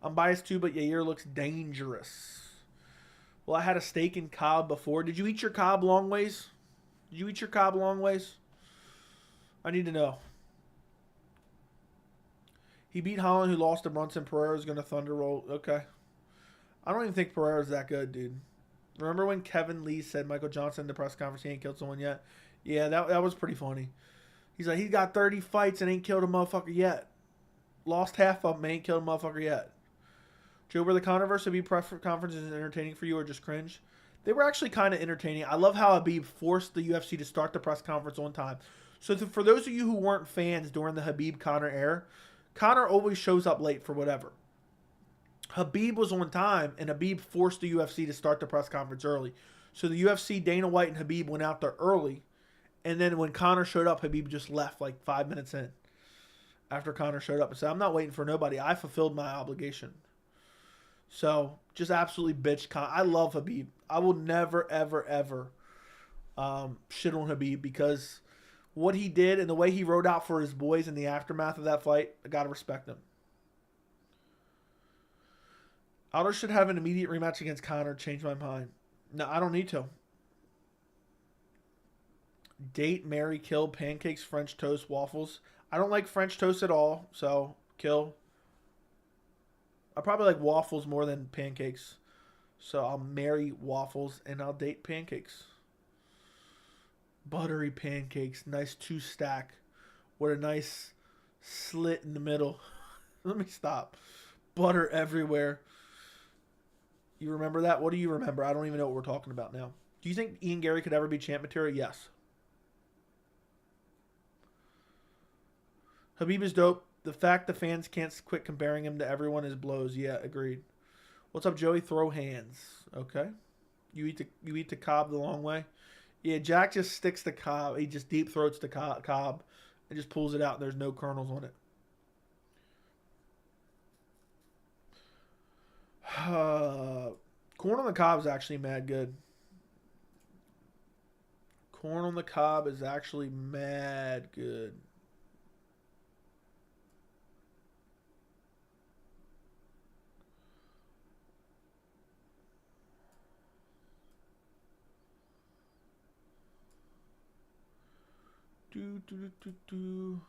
I'm biased too, but Yair looks dangerous. Well, I had a steak in Cobb before. Did you eat your Cobb long ways? Did you eat your Cobb long ways? I need to know. He beat Holland, who lost to Brunson. Pereira's going to thunder roll. Okay. I don't even think Pereira's that good, dude. Remember when Kevin Lee said Michael Johnson in the press conference he ain't killed someone yet? Yeah, that was pretty funny. He's like, he's got 30 fights and ain't killed a motherfucker yet. Lost half of them, ain't killed a motherfucker yet. Joe, were the controversy press conferences entertaining for you or just cringe? They were actually kind of entertaining. I love how Habib forced the UFC to start the press conference on time. So for those of you who weren't fans during the Habib-Conor era, Conor always shows up late for whatever. Habib was on time, and Habib forced the UFC to start the press conference early. So the UFC, Dana White, and Habib went out there early. And then when Conor showed up, Habib just left like 5 minutes in. After Conor showed up and said, I'm not waiting for nobody. I fulfilled my obligation. So, just absolutely bitch Conor. I love Habib. I will never, ever, ever shit on Habib because what he did and the way he rode out for his boys in the aftermath of that fight, I got to respect him. Aldo should have an immediate rematch against Conor. Change my mind. No, I don't need to. Date, marry, kill, pancakes, French toast, waffles. I don't like French toast at all, so kill. I probably like waffles more than pancakes. So I'll marry waffles and I'll date pancakes. Buttery pancakes. Nice 2-stack. With a nice slit in the middle. Let me stop. Butter everywhere. You remember that? What do you remember? I don't even know what we're talking about now. Do you think Ian Gary could ever be champ material? Yes. Habib is dope. The fact the fans can't quit comparing him to everyone is blows. Yeah, agreed. What's up, Joey? Throw hands. Okay. You eat the cob the long way. Yeah, Jack just sticks the cob. He just deep throats the cob and just pulls it out. There's no kernels on it. Corn on the cob is actually mad good. Corn on the cob is actually mad good. Do.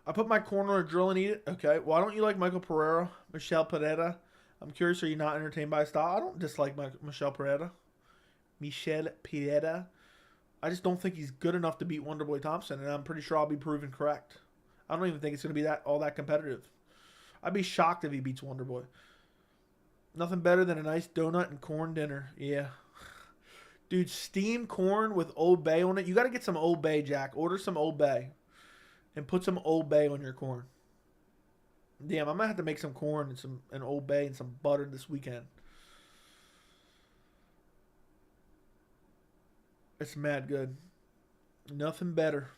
I put my corn on a drill and eat it. Okay. Why don't you like Michael Pereira, Michelle Pereira? I'm curious, are you not entertained by his style? I don't dislike Michelle Pereira. Michelle Pereira. I just don't think he's good enough to beat Wonderboy Thompson, and I'm pretty sure I'll be proven correct. I don't even think it's going to be all that competitive. I'd be shocked if he beats Wonderboy. Nothing better than a nice donut and corn dinner. Yeah. Dude, steamed corn with Old Bay on it. You got to get some Old Bay, Jack. Order some Old Bay. And put some Old Bay on your corn. Damn, I might have to make some corn and an Old Bay and some butter this weekend. It's mad good. Nothing better.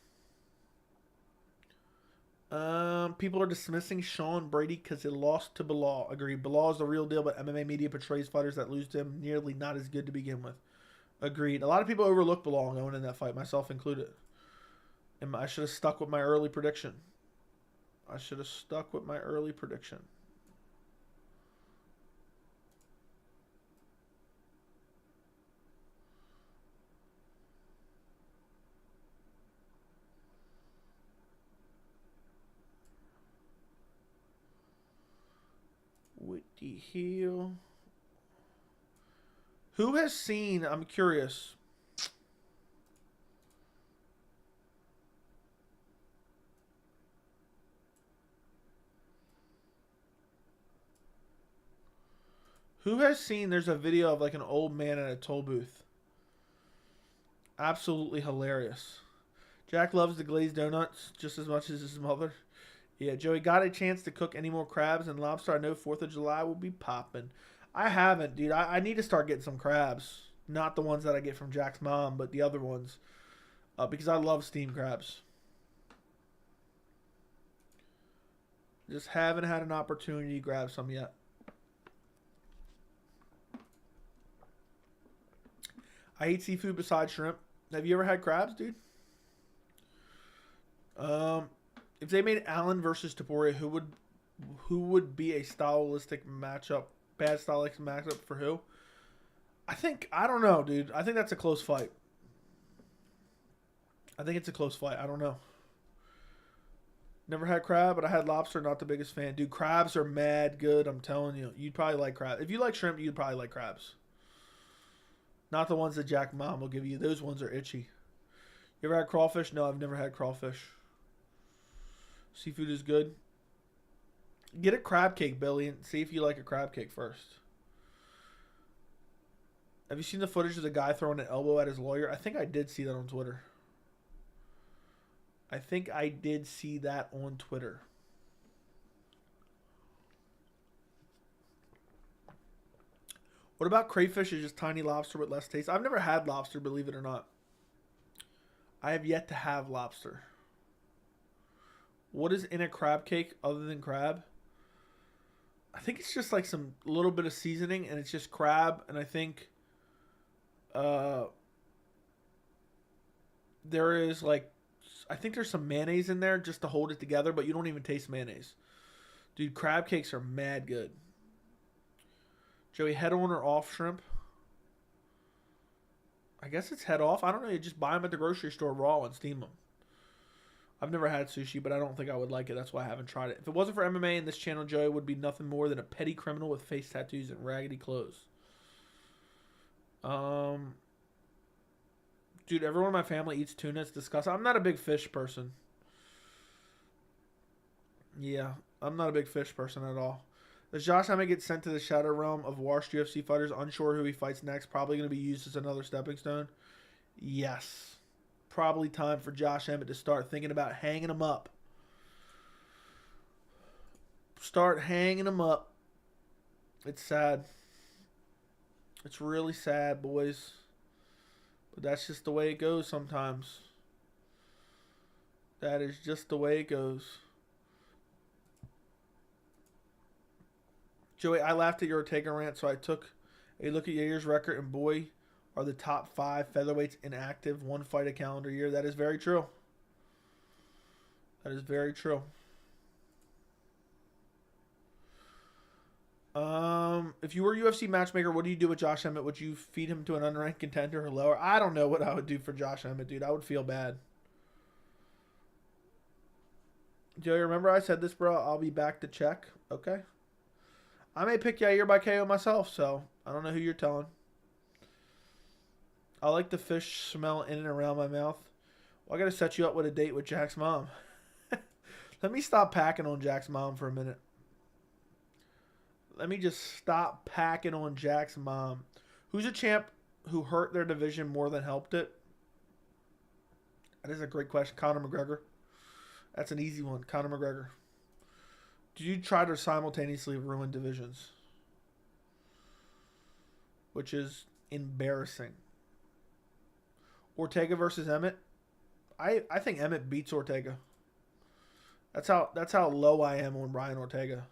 People are dismissing Sean Brady because he lost to Bilal. Agreed. Bilal is the real deal, but MMA media portrays fighters that lose to him nearly not as good to begin with. Agreed. A lot of people overlook Bilal going in that fight, myself included. And I should have stuck with my early prediction. Whitty Heel. Who has seen, I'm curious. Who has seen, there's a video of like an old man at a toll booth. Absolutely hilarious. Jack loves the glazed donuts just as much as his mother. Yeah, Joey, got a chance to cook any more crabs and lobster? I know 4th of July will be popping. I haven't, dude. I need to start getting some crabs. Not the ones that I get from Jack's mom, but the other ones. Because I love steamed crabs. Just haven't had an opportunity to grab some yet. I hate seafood besides shrimp. Have you ever had crabs, dude? If they made Allen versus Topuria, who would be a stylistic matchup? Bad stylistic matchup for who? I don't know, dude. I think that's a close fight. I think it's a close fight. I don't know. Never had crab, but I had lobster. Not the biggest fan. Dude, crabs are mad good. I'm telling you. You'd probably like crab. If you like shrimp, you'd probably like crabs. Not the ones that Jack Mom will give you. Those ones are itchy. You ever had crawfish? No, I've never had crawfish. Seafood is good. Get a crab cake, Billy, and see if you like a crab cake first. Have you seen the footage of the guy throwing an elbow at his lawyer? I think I did see that on Twitter. What about crayfish? Is just tiny lobster with less taste? I've never had lobster, believe it or not. I have yet to have lobster. What is in a crab cake other than crab? I think it's just like some little bit of seasoning, and it's just crab, and I think there is like, I think there's some mayonnaise in there just to hold it together, but you don't even taste mayonnaise. Dude, crab cakes are mad good. Joey, head on or off shrimp? I guess it's head off. I don't know. You just buy them at the grocery store raw and steam them. I've never had sushi, but I don't think I would like it. That's why I haven't tried it. If it wasn't for MMA and this channel, Joey would be nothing more than a petty criminal with face tattoos and raggedy clothes. Dude, everyone in my family eats tuna. It's disgusting. I'm not a big fish person. Yeah, I'm not a big fish person at all. Does Josh Emmett get sent to the shadow realm of washed UFC fighters? Unsure who he fights next. Probably going to be used as another stepping stone. Yes. probably time for Josh Emmett to start thinking about hanging him up. Start hanging him up. It's sad. It's really sad, boys. But that's just the way it goes sometimes. That is just the way it goes. Joey, I laughed at your Ortega rant, so I took a look at Yair's record, and boy, are the top 5 featherweights inactive, 1 fight a calendar year. That is very true. That is very true. If you were a UFC matchmaker, what do you do with Josh Emmett? Would you feed him to an unranked contender or lower? I don't know what I would do for Josh Emmett, dude. I would feel bad. Joey, remember I said this, bro? I'll be back to check. Okay. I may pick Yair by KO myself, so I don't know who you're telling. I like the fish smell in and around my mouth. Well, I got to set you up with a date with Jack's mom. Let me stop packing on Jack's mom for a minute. Let me just stop packing on Jack's mom. Who's a champ who hurt their division more than helped it? That is a great question. Conor McGregor. That's an easy one. Conor McGregor. Did you try to simultaneously ruin divisions? Which is embarrassing. Ortega versus Emmett. I think Emmett beats Ortega. That's how low I am on Brian Ortega.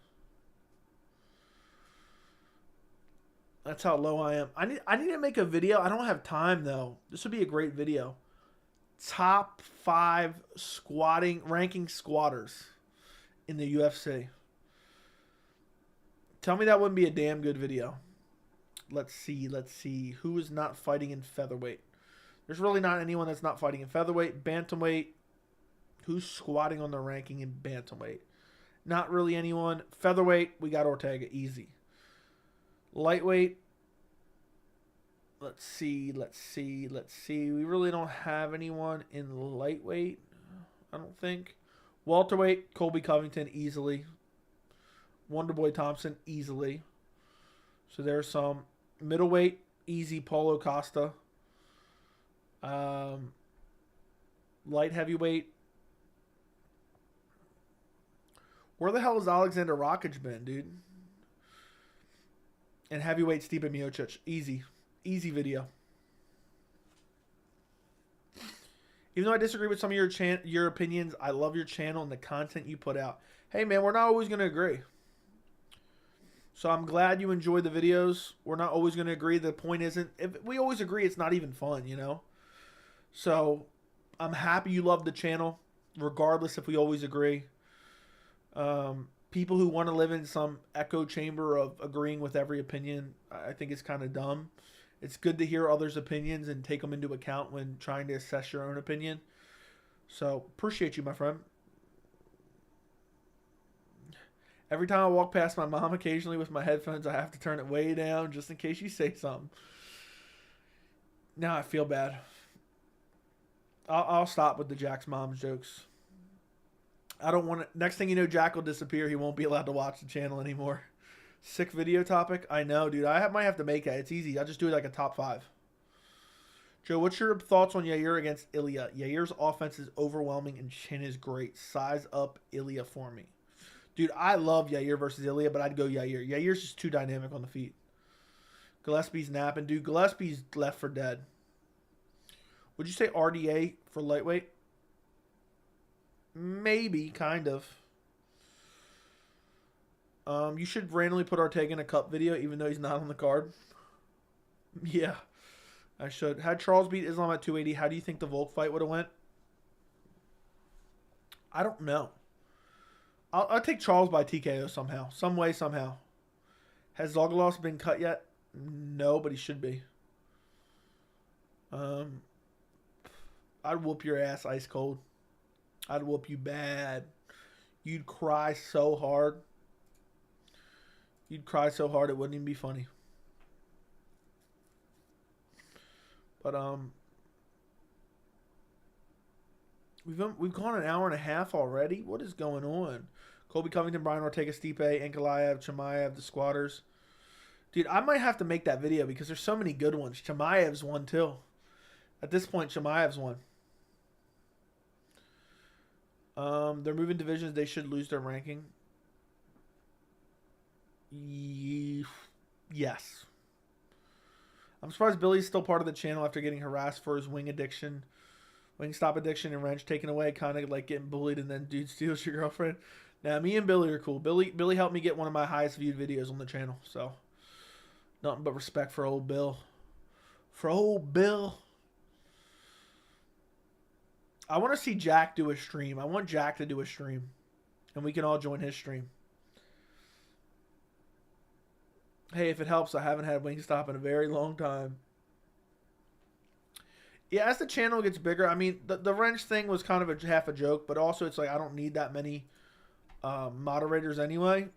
That's how low I am. I need to make a video. I don't have time though. This would be a great video. Top 5 ranking squatters in the UFC. Tell me that wouldn't be a damn good video. Let's see. Who is not fighting in featherweight? There's really not anyone that's not fighting in featherweight. Bantamweight. Who's squatting on the ranking in bantamweight? Not really anyone. Featherweight, we got Ortega. Easy. Lightweight. Let's see. We really don't have anyone in lightweight, I don't think. Welterweight, Colby Covington, easily. Wonderboy Thompson, easily. So there's some. Middleweight, easy, Paulo Costa. Light heavyweight. Where the hell has Alexander Rakic been, dude? And heavyweight, Stipe Miocic. Easy video. Even though I disagree with some of your opinions, I love your channel and the content you put out. Hey, man, we're not always going to agree. So I'm glad you enjoy the videos. We're not always going to agree. The point isn't, if we always agree, it's not even fun, you know? So I'm happy you love the channel, regardless if we always agree. People who want to live in some echo chamber of agreeing with every opinion, I think it's kind of dumb. It's good to hear others' opinions and take them into account when trying to assess your own opinion. So, appreciate you, my friend. Every time I walk past my mom occasionally with my headphones, I have to turn it way down just in case you say something. Now I feel bad. I'll stop with the Jack's mom's jokes. I don't want to. Next thing you know, Jack will disappear. He won't be allowed to watch the channel anymore. Sick video topic. I know, dude. Might have to make that. It's easy. I'll just do it like a top 5. Joe, what's your thoughts on Yair against Ilya? Yair's offense is overwhelming and chin is great. Size up Ilya for me. Dude, I love Yair versus Ilya, but I'd go Yair. Yair's just too dynamic on the feet. Gillespie's napping. Dude, Gillespie's left for dead. Would you say RDA for lightweight? Maybe, kind of. You should randomly put Ortega in a cup video, even though he's not on the card. Yeah, I should. Had Charles beat Islam at 280, how do you think the Volk fight would have went? I don't know. I'll take Charles by TKO somehow. Some way, somehow. Has Zalgalos been cut yet? No, but he should be. I'd whoop your ass ice cold. I'd whoop you bad. You'd cry so hard. You'd cry so hard it wouldn't even be funny. But we've gone an hour and a half already. What is going on? Colby Covington, Brian Ortega, Stipe, Ankalaev, Chimaev, the squatters. Dude, I might have to make that video because there's so many good ones. Chimaev's one too. At this point, Chimaev's one. They're moving divisions. They should lose their ranking. Yes. I'm surprised Billy's still part of the channel after getting harassed for his wing addiction. Wingstop addiction and wrench taken away, kind of like getting bullied and then dude steals your girlfriend. Now, me and Billy are cool. Billy helped me get one of my highest viewed videos on the channel. So, nothing but respect for old Bill. For old Bill. I want to see Jack do a stream. I want Jack to do a stream. And we can all join his stream. Hey, if it helps, I haven't had Wingstop in a very long time. Yeah, as the channel gets bigger, I mean, the wrench thing was kind of half a joke, but also it's like I don't need that many moderators anyway.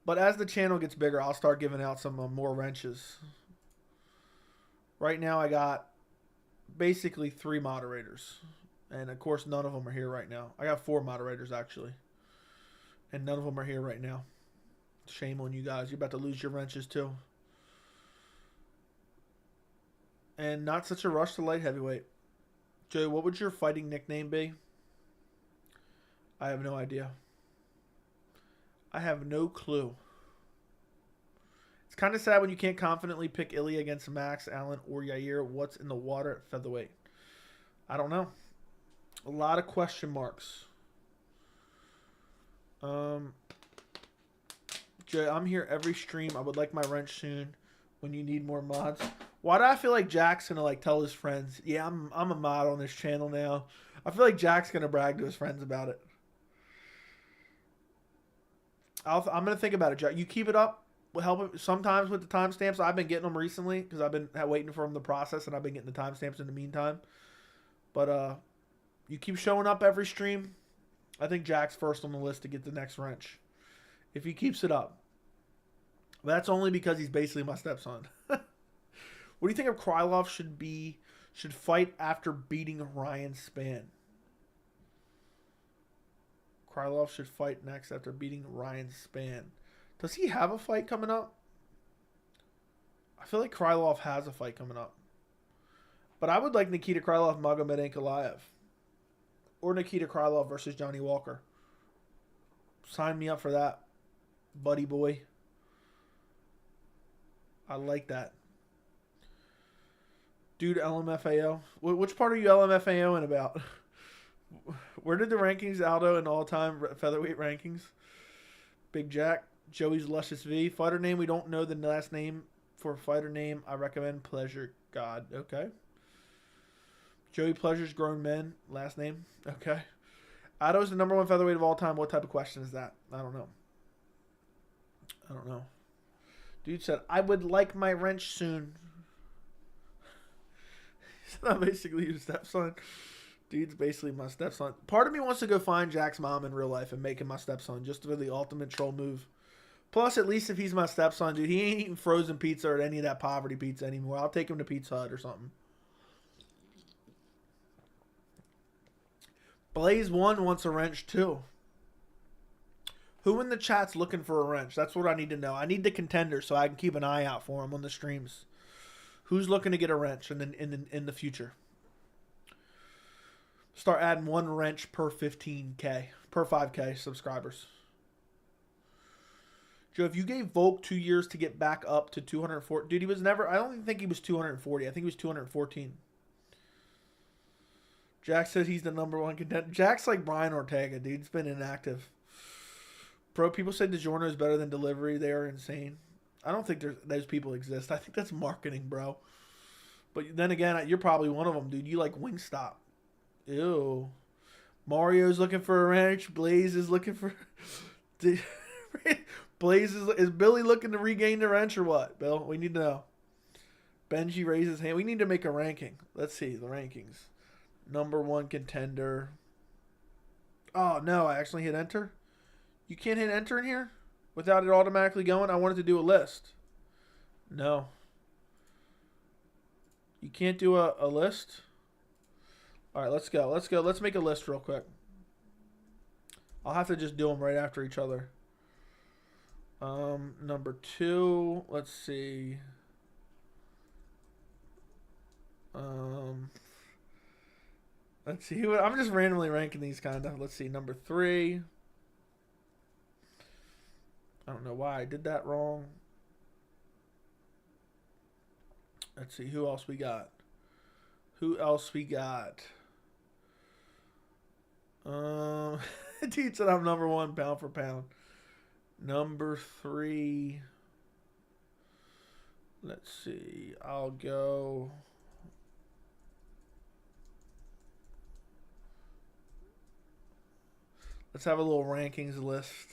But as the channel gets bigger, I'll start giving out some more wrenches. Right now, I got basically 3 moderators. And, of course, none of them are here right now. I got 4 moderators, actually. And none of them are here right now. Shame on you guys. You're about to lose your wrenches, too. And not such a rush to light heavyweight. Joey, what would your fighting nickname be? I have no idea. I have no clue. It's kind of sad when you can't confidently pick Ilya against Max, Allen, or Yair. What's in the water at featherweight? I don't know. A lot of question marks. Joey, I'm here every stream. I would like my wrench soon. When you need more mods. Why do I feel like Jack's gonna like tell his friends? Yeah, I'm a mod on this channel now. I feel like Jack's gonna brag to his friends about it. I'm gonna think about it, Jack. You keep it up. We'll help sometimes with the timestamps. I've been getting them recently because I've been waiting for them to process, and I've been getting the timestamps in the meantime. But you keep showing up every stream. I think Jack's first on the list to get the next wrench if he keeps it up. That's only because he's basically my stepson. What do you think of Krylov should fight after beating Ryan Spann? Krylov should fight next after beating Ryan Spann. Does he have a fight coming up? I feel like Krylov has a fight coming up. But I would like Nikita Krylov, Magomed Ankalaev. Or Nikita Krylov versus Johnny Walker. Sign me up for that, buddy boy. I like that. Dude, LMFAO. Which part are you LMFAOing about? Where did the rankings, Aldo, and all-time featherweight rankings? Big Jack. Joey's Luscious V. Fighter name, we don't know the last name for fighter name. I recommend Pleasure God. Okay. Joey Pleasure's Grown Men. Last name. Okay. Aldo's the #1 featherweight of all time. What type of question is that? I don't know. Dude said, I would like my wrench soon. He said, I'm basically your stepson. Dude's basically my stepson. Part of me wants to go find Jack's mom in real life and make him my stepson just for the ultimate troll move. Plus, at least if he's my stepson, dude, he ain't eating frozen pizza or any of that poverty pizza anymore. I'll take him to Pizza Hut or something. Blaze1 wants a wrench too. Who in the chat's looking for a wrench? That's what I need to know. I need the contender so I can keep an eye out for him on the streams. Who's looking to get a wrench in the future? Start adding 1 wrench per 15K, per 5K subscribers. Joe, if you gave Volk 2 years to get back up to 240, dude, he was never. I don't even think he was 240. I think he was 214. Jack says he's the #1 contender. Jack's like Brian Ortega, dude. He's been inactive. Bro, people say DiGiorno is better than delivery. They are insane. I don't think those people exist. I think that's marketing, bro. But then again, you're probably one of them, dude. You like Wingstop. Ew. Mario's looking for a wrench. Blaze is looking for... Blaze is Billy looking to regain the wrench or what, Bill? We need to know. Benji raises his hand. We need to make a ranking. Let's see the rankings. #1 contender. Oh, no. I actually hit enter. You can't hit enter in here without it automatically going? I wanted to do a list. No. You can't do a list? All right, let's go. Let's go. Let's make a list real quick. I'll have to just do them right after each other. #2. Let's see. Let's see. I'm just randomly ranking these kind of. Let's see. Number 3. I don't know why I did that wrong. Let's see. Who else we got? Dude said I'm number 1 pound for pound. Number 3. Let's see. I'll go. Let's have a little rankings list.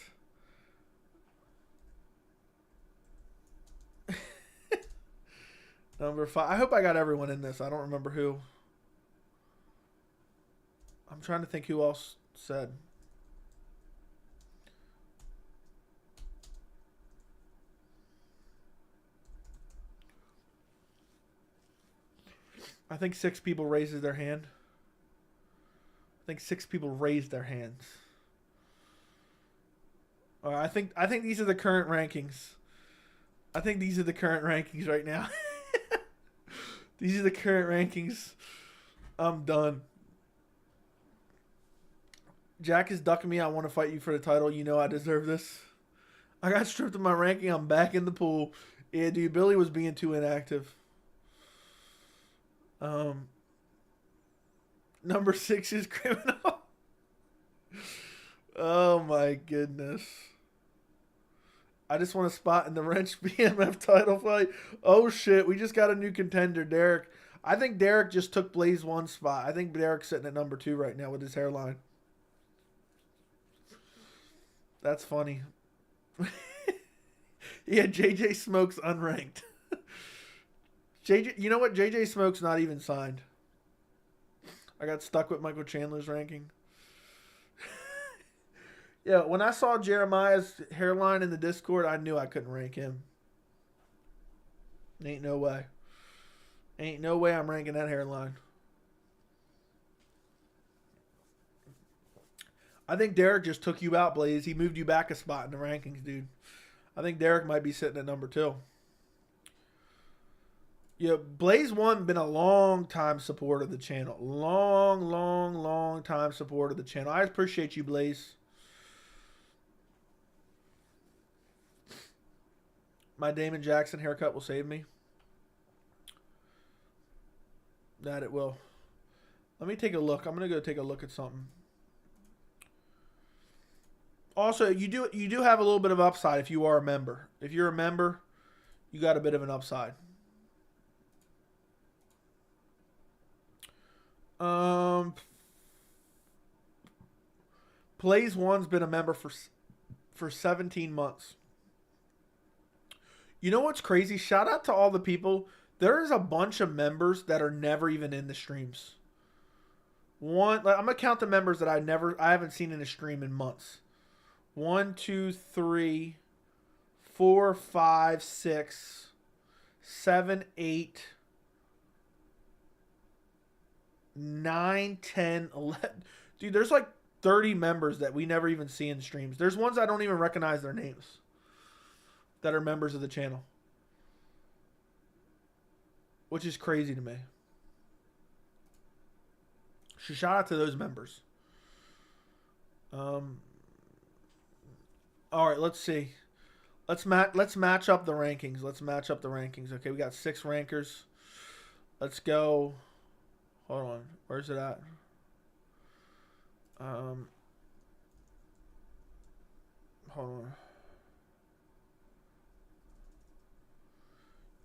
Number 5. I hope I got everyone in this. I don't remember who. I'm trying to think who else said. I think 6 people raised their hand. I think 6 people raised their hands. I think these are the current rankings. I think these are the current rankings right now. These are the current rankings. I'm done. Jack is ducking me. I want to fight you for the title. You know I deserve this. I got stripped of my ranking. I'm back in the pool. Yeah, dude. Billy was being too inactive. Number 6 is criminal. Oh my goodness. I just want a spot in the wrench BMF title fight. Oh shit, we just got a new contender, Derek. I think Derek just took Blaze 1 spot. I think Derek's sitting at number 2 right now with his hairline. That's funny. Yeah, JJ Smoke's unranked. JJ, you know what? JJ Smoke's not even signed. I got stuck with Michael Chandler's ranking. Yeah, when I saw Jeremiah's hairline in the Discord, I knew I couldn't rank him. Ain't no way. Ain't no way I'm ranking that hairline. I think Derek just took you out, Blaze. He moved you back a spot in the rankings, dude. I think Derek might be sitting at number 2. Yeah, Blaze 1 been a long time supporter of the channel. Long time supporter of the channel. I appreciate you, Blaze. My Damon Jackson haircut will save me. That it will. Let me take a look. I'm going to go take a look at something. Also, you do have a little bit of upside if you are a member. If you're a member, you got a bit of an upside. Blaze 1's been a member for 17 months. You know what's crazy? Shout out to all the people. There's a bunch of members that are never even in the streams. I'm gonna count the members that I haven't seen in a stream in months. 1, 2, 3, 4, 5, 6, 7, 8, 9, 10, 11. Dude, there's like 30 members that we never even see in streams. There's ones I don't even recognize their names that are members of the channel, which is crazy to me. So shout out to those members. All right, let's see. Let's match up the rankings. Okay, we got 6 rankers. Let's go. Hold on. Where's it at? Hold on.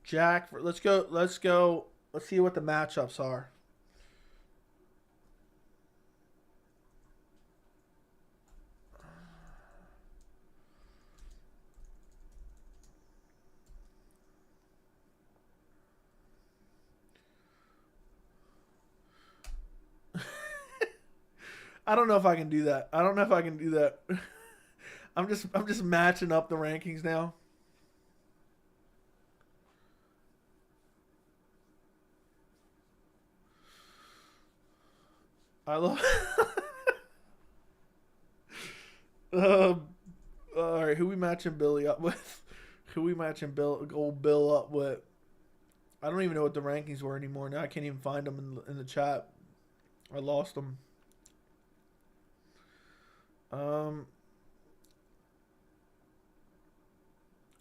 Jack, let's go. Let's see what the matchups are. I don't know if I can do that. I'm just matching up the rankings now. I love. All right, who we matching Billy up with? Old Bill up with? I don't even know what the rankings were anymore. Now I can't even find them in the chat. I lost them.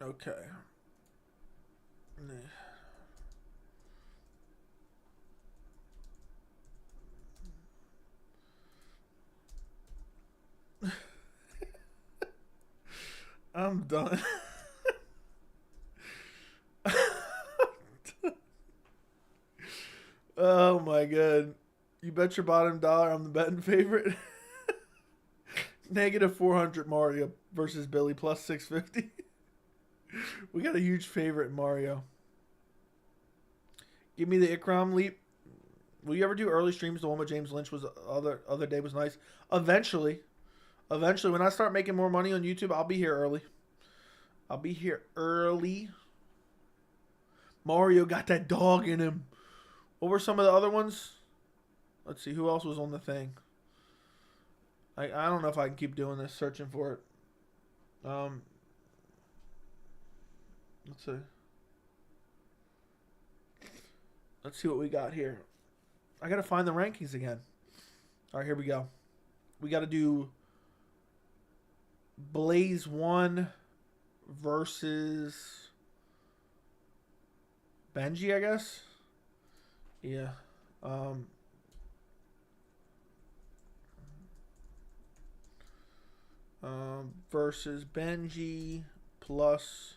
Okay. I'm done. Oh my god. You bet your bottom dollar I'm the betting favorite. Negative 400 Mario versus Billy plus 650. We got a huge favorite in Mario. Give me the Ikram leap. Will you ever do early streams? The one with James Lynch was other day was nice. Eventually, when I start making more money on YouTube, I'll be here early. I'll be here early. Mario got that dog in him. What were some of the other ones? Let's see. Who else was on the thing? I don't know if I can keep doing this, searching for it. Let's see. Let's see what we got here. I got to find the rankings again. All right, here we go. We got to do Blaze 1 versus Benji, I guess. Yeah. Versus Benji plus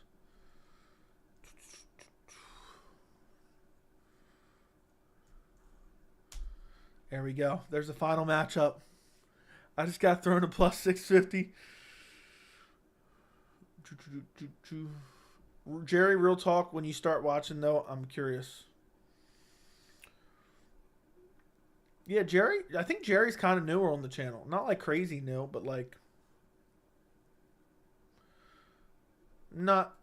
there we go. There's the final matchup. I just got thrown a plus 650. Jerry, real talk, when you start watching though, I'm curious. Yeah, Jerry, I think Jerry's kind of newer on the channel. Not like crazy new, but like not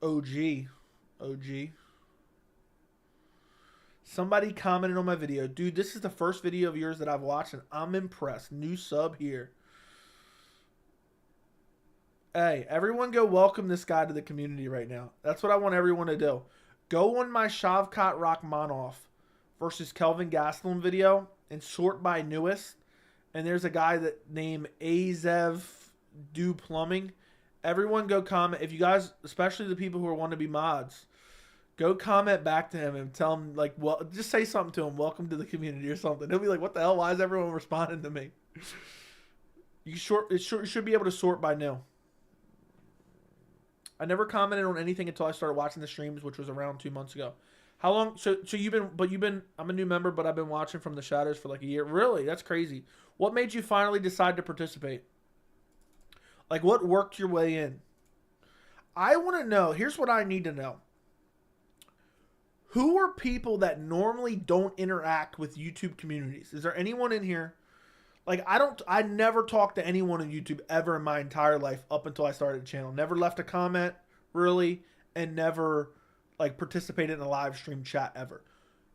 OG. Somebody commented on my video. Dude, this is the first video of yours that I've watched and I'm impressed. New sub here. Hey, everyone go welcome this guy to the community right now. That's what I want everyone to do. Go on my Shavkat Rakhmonov versus Kelvin Gastelum video and sort by newest. And there's a guy that named Azev Do Plumbing. Everyone go comment. If you guys, especially the people who are want to be mods, go comment back to him and tell him, like, well, just say something to him. Welcome to the community or something. He'll be like, what the hell? Why is everyone responding to me? You should be able to sort by new. I never commented on anything until I started watching the streams, which was around 2 months ago. How long? So you've been, I'm a new member, but I've been watching from the shadows for like a year. Really? That's crazy. What made you finally decide to participate? Like, what worked your way in? I want to know. Here's what I need to know. Who are people that normally don't interact with YouTube communities? Is there anyone in here? Like, I never talked to anyone on YouTube ever in my entire life up until I started the channel. Never left a comment, really, and never, like, participated in a live stream chat ever.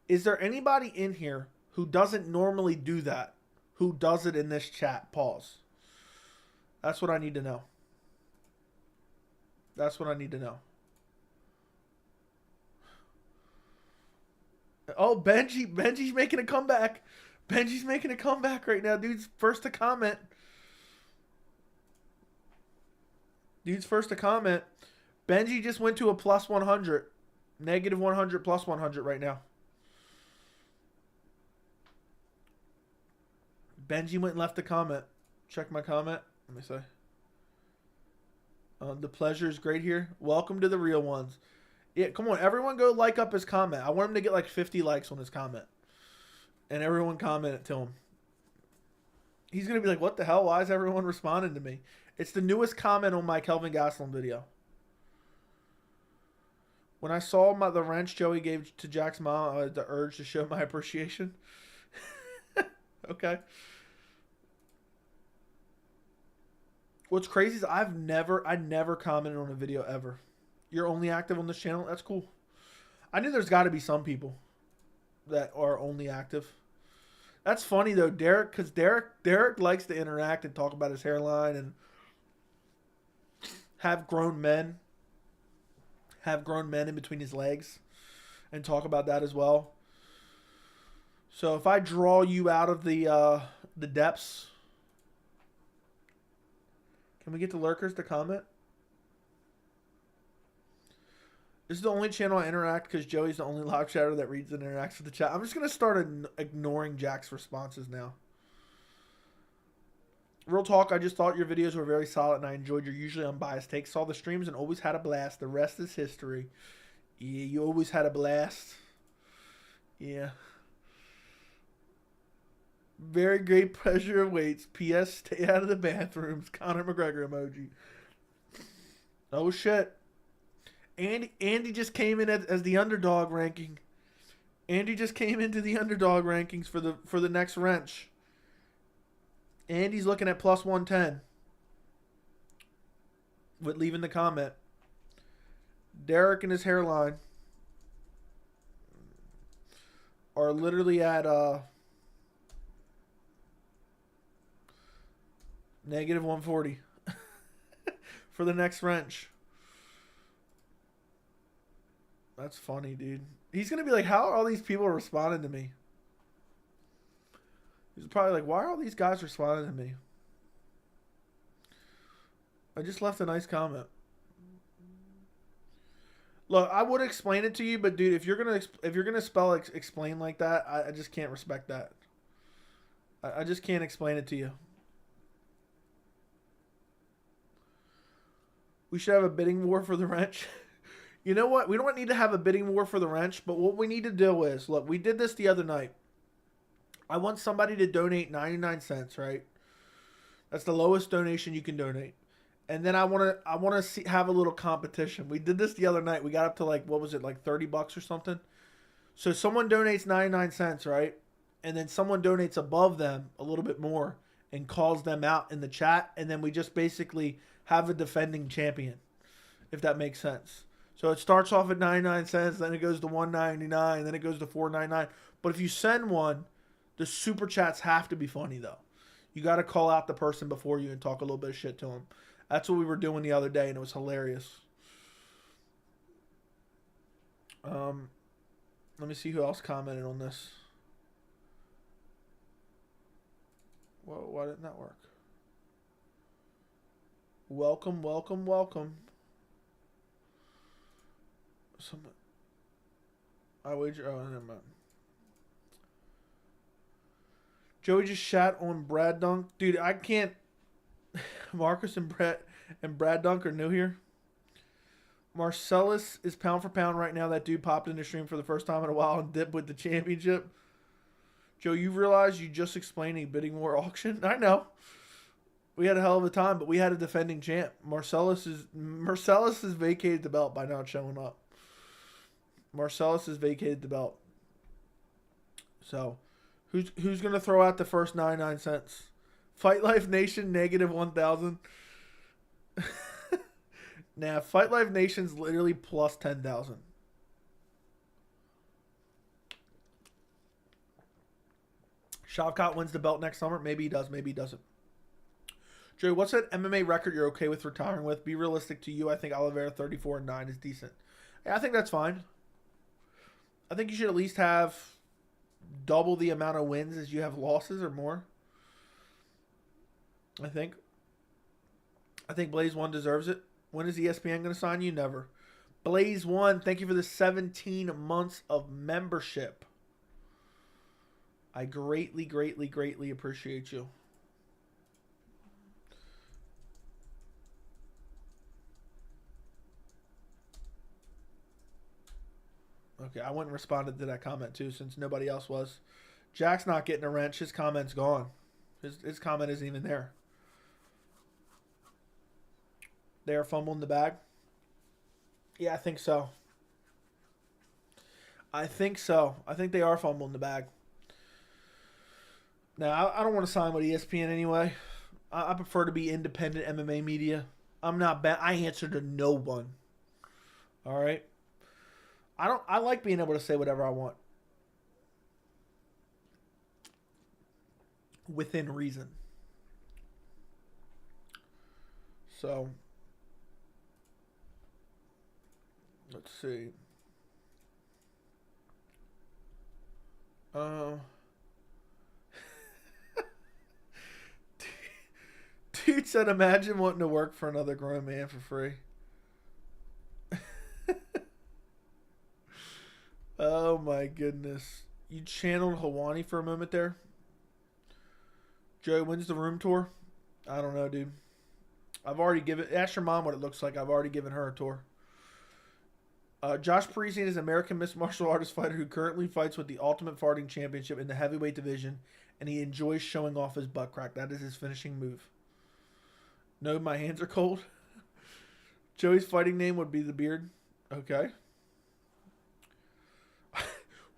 Is there anybody in here who doesn't normally do that, who does it in this chat? Pause. That's what I need to know. That's what I need to know. Oh, Benji's making a comeback. Benji's making a comeback right now. Dude's first to comment. Benji just went to a plus 100. Negative 100, plus 100 right now. Benji went and left a comment. Check my comment. Let me say. The pleasure is great here. Welcome to the real ones. Yeah, come on. Everyone go like up his comment. I want him to get like 50 likes on his comment. And everyone comment it to him. He's going to be like, what the hell? Why is everyone responding to me? It's the newest comment on my Kelvin Gastelum video. When I saw the wrench Joey gave to Jack's mom, I had the urge to show my appreciation. Okay. What's crazy is I never commented on a video ever. You're only active on this channel? That's cool. I knew there's got to be some people that are only active. That's funny though, Derek, because Derek likes to interact and talk about his hairline and have grown men have grown men in between his legs and talk about that as well. So if I draw you out of the depths, can we get the lurkers to comment? This is the only channel I interact because Joey's the only live chatter that reads and interacts with the chat. I'm just going to start ignoring Jack's responses now. Real talk, I just thought your videos were very solid and I enjoyed your usually unbiased takes. Saw the streams and always had a blast. The rest is history. Yeah, you always had a blast. Yeah. Very great pleasure awaits. P.S. Stay out of the bathrooms. Conor McGregor emoji. Oh, shit. Andy just came in as the underdog ranking. Andy just came into the underdog rankings for the next wrench. Andy's looking at plus 110 with leaving the comment. Derek and his hairline are literally at negative 140 for the next wrench. That's funny, dude. He's going to be like, how are all these people responding to me? He's probably like, why are all these guys responding to me? I just left a nice comment. Look, I would explain it to you, but dude, if you're gonna spell explain like that, I just can't respect that. I just can't explain it to you. We should have a bidding war for the wrench. You know what? We don't need to have a bidding war for the wrench, but what we need to do is, look, we did this the other night. I want somebody to donate 99 cents, right? That's the lowest donation you can donate. And then I want to have a little competition. We did this the other night. We got up to like, what was it, like $30 or something? So someone donates 99 cents, right? And then someone donates above them a little bit more and calls them out in the chat. And then we just basically have a defending champion, if that makes sense. So it starts off at 99 cents, then it goes to $1.99, then it goes to $4.99. But if you send one, the super chats have to be funny, though. You got to call out the person before you and talk a little bit of shit to them. That's what we were doing the other day, and it was hilarious. Let me see who else commented on this. Whoa, why didn't that work? Welcome, welcome, welcome. I wager. Oh, never mind. Joey just shat on Brad Dunk. Dude, I can't. Marcus and Brad Dunk are new here. Marcellus is pound for pound right now. That dude popped in the stream for the first time in a while and dipped with the championship. Joe, you realize you just explained a bidding war auction? I know. We had a hell of a time, but we had a defending champ. Marcellus has vacated the belt by not showing up. Marcellus has vacated the belt. So, who's going to throw out the first 99 cents? Fight Life Nation, negative 1,000. Nah, Fight Life Nation's literally plus 10,000. Shavkat wins the belt next summer. Maybe he does, maybe he doesn't. Joey, what's that MMA record you're okay with retiring with? Be realistic to you. I think Oliveira 34-9 is decent. Yeah, I think that's fine. I think you should at least have double the amount of wins as you have losses or more. I think Blaze 1 deserves it. When is ESPN going to sign you? Never. Blaze 1, thank you for the 17 months of membership. I greatly, greatly, greatly appreciate you. Okay, I went and responded to that comment too since nobody else was. Jack's not getting a wrench. His comment's gone. His comment isn't even there. They are fumbling the bag? Yeah, I think so. I think they are fumbling the bag. Now, I don't want to sign with ESPN anyway. I prefer to be independent MMA media. I'm not bad. I answer to no one. All right? I like being able to say whatever I want. Within reason. So, Let's see. Uh, Dude said, imagine wanting to work for another grown man for free. Oh my goodness. You channeled Hawani for a moment there. Joey, when's the room tour? I don't know, dude. I've already given... Ask your mom what it looks like. I've already given her a tour. Josh Parisian is an American mixed martial artist fighter who currently fights with the Ultimate Fighting Championship in the heavyweight division, and he enjoys showing off his butt crack. That is his finishing move. No, my hands are cold. Joey's fighting name would be the Beard. Okay.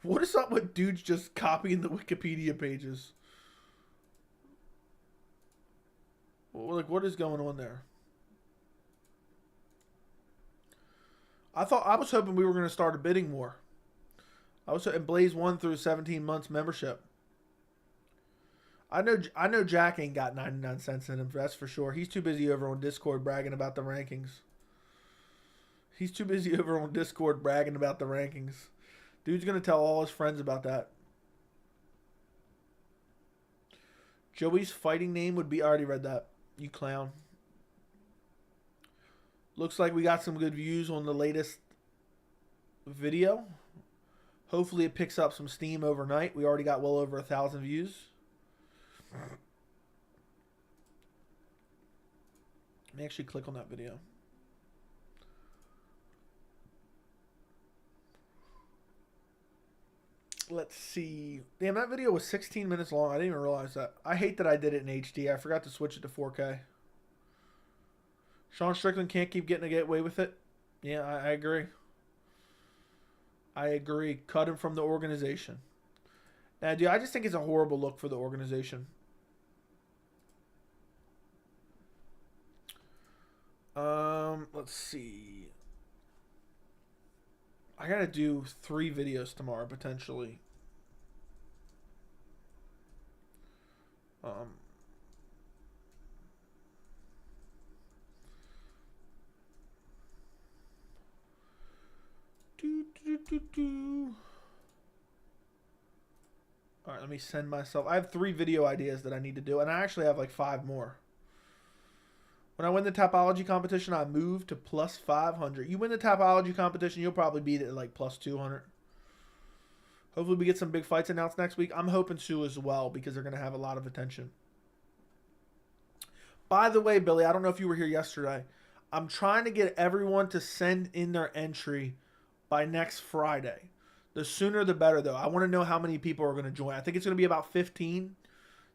What is up with dudes just copying the Wikipedia pages? Like, what is going on there? I was hoping we were going to start a bidding war. And Blaze won through 17 months membership. I know Jack ain't got 99 cents in him, that's for sure. He's too busy over on Discord bragging about the rankings. Dude's going to tell all his friends about that. Joey's fighting name would be... I already read that. You clown. Looks like we got some good views on the latest video. Hopefully it picks up some steam overnight. We already got well over 1,000 views. Let me actually click on that video. Let's see. Damn, that video was 16 minutes long. I didn't even realize that. I hate that I did it in HD. I forgot to switch it to 4K. Sean Strickland can't keep getting away with it. Yeah, I agree. I agree. Cut him from the organization. Now, dude, I just think it's a horrible look for the organization. Let's see. I gotta do 3 videos tomorrow, potentially. Alright, let me send myself... I have 3 video ideas that I need to do, and I actually have like 5 more. When I win the Tapology competition, I move to plus 500. You win the Tapology competition, you'll probably beat it at like plus 200. Hopefully we get some big fights announced next week. I'm hoping so as well because they're going to have a lot of attention. By the way, Billy, I don't know if you were here yesterday. I'm trying to get everyone to send in their entry by next Friday. The sooner the better, though. I want to know how many people are going to join. I think it's going to be about 15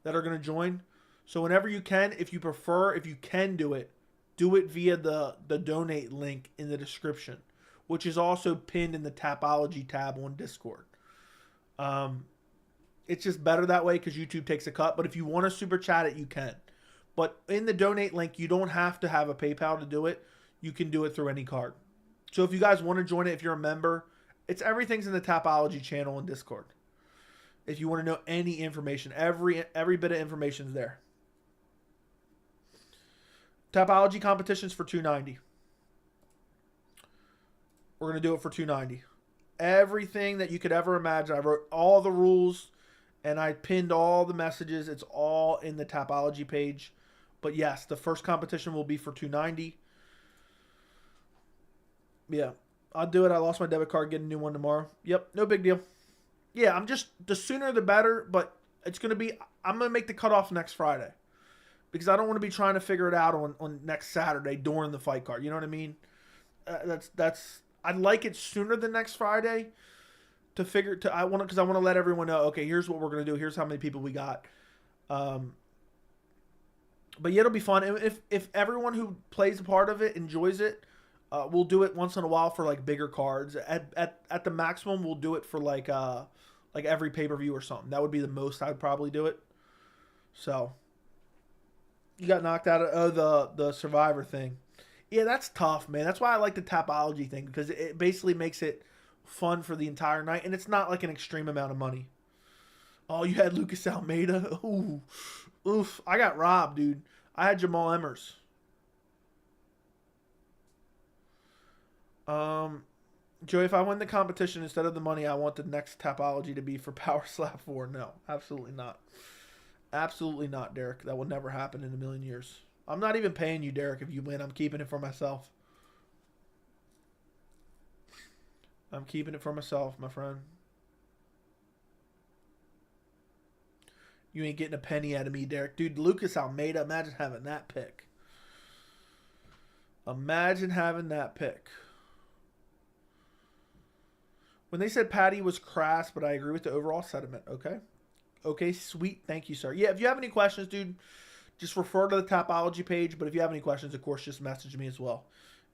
that are going to join. So whenever you can, if you prefer, if you can do it via the donate link in the description, which is also pinned in the Tapology tab on Discord. It's just better that way because YouTube takes a cut. But if you want to super chat it, you can. But in the donate link, you don't have to have a PayPal to do it. You can do it through any card. So if you guys want to join it, if you're a member, everything's in the Tapology channel in Discord. If you want to know any information, every bit of information is there. Tapology competitions for $290. We're going to do it for $290. Everything that you could ever imagine. I wrote all the rules and I pinned all the messages. It's all in the Tapology page. But yes, the first competition will be for $290. Yeah, I'll do it. I lost my debit card. Get a new one tomorrow. Yep, no big deal. Yeah, the sooner the better, but I'm going to make the cutoff next Friday. Because I don't want to be trying to figure it out on next Saturday during the fight card. You know what I mean? I'd like it sooner than next Friday because I want to let everyone know. Okay, here's what we're gonna do. Here's how many people we got. But yeah, it'll be fun. If everyone who plays a part of it enjoys it, we'll do it once in a while for like bigger cards. At the maximum, we'll do it for like every pay-per-view or something. That would be the most I'd probably do it. So. You got knocked out of the Survivor thing. Yeah, that's tough, man. That's why I like the Tapology thing, because it basically makes it fun for the entire night, and it's not like an extreme amount of money. Oh, you had Lucas Almeida? Ooh. Oof. I got robbed, dude. I had Jamal Emmers. Joey, if I win the competition instead of the money, I want the next Tapology to be for Power Slap 4. No, absolutely not. Absolutely not, Derek. That will never happen in a million years. I'm not even paying you, Derek, if you win. I'm keeping it for myself. I'm keeping it for myself, my friend. You ain't getting a penny out of me, Derek. Dude, Lucas Almeida, imagine having that pick. Imagine having that pick. When they said Patty was crass, but I agree with the overall sentiment. Okay. Okay, sweet. Thank you, sir. Yeah, if you have any questions, dude, just refer to the Tapology page. But if you have any questions, of course, just message me as well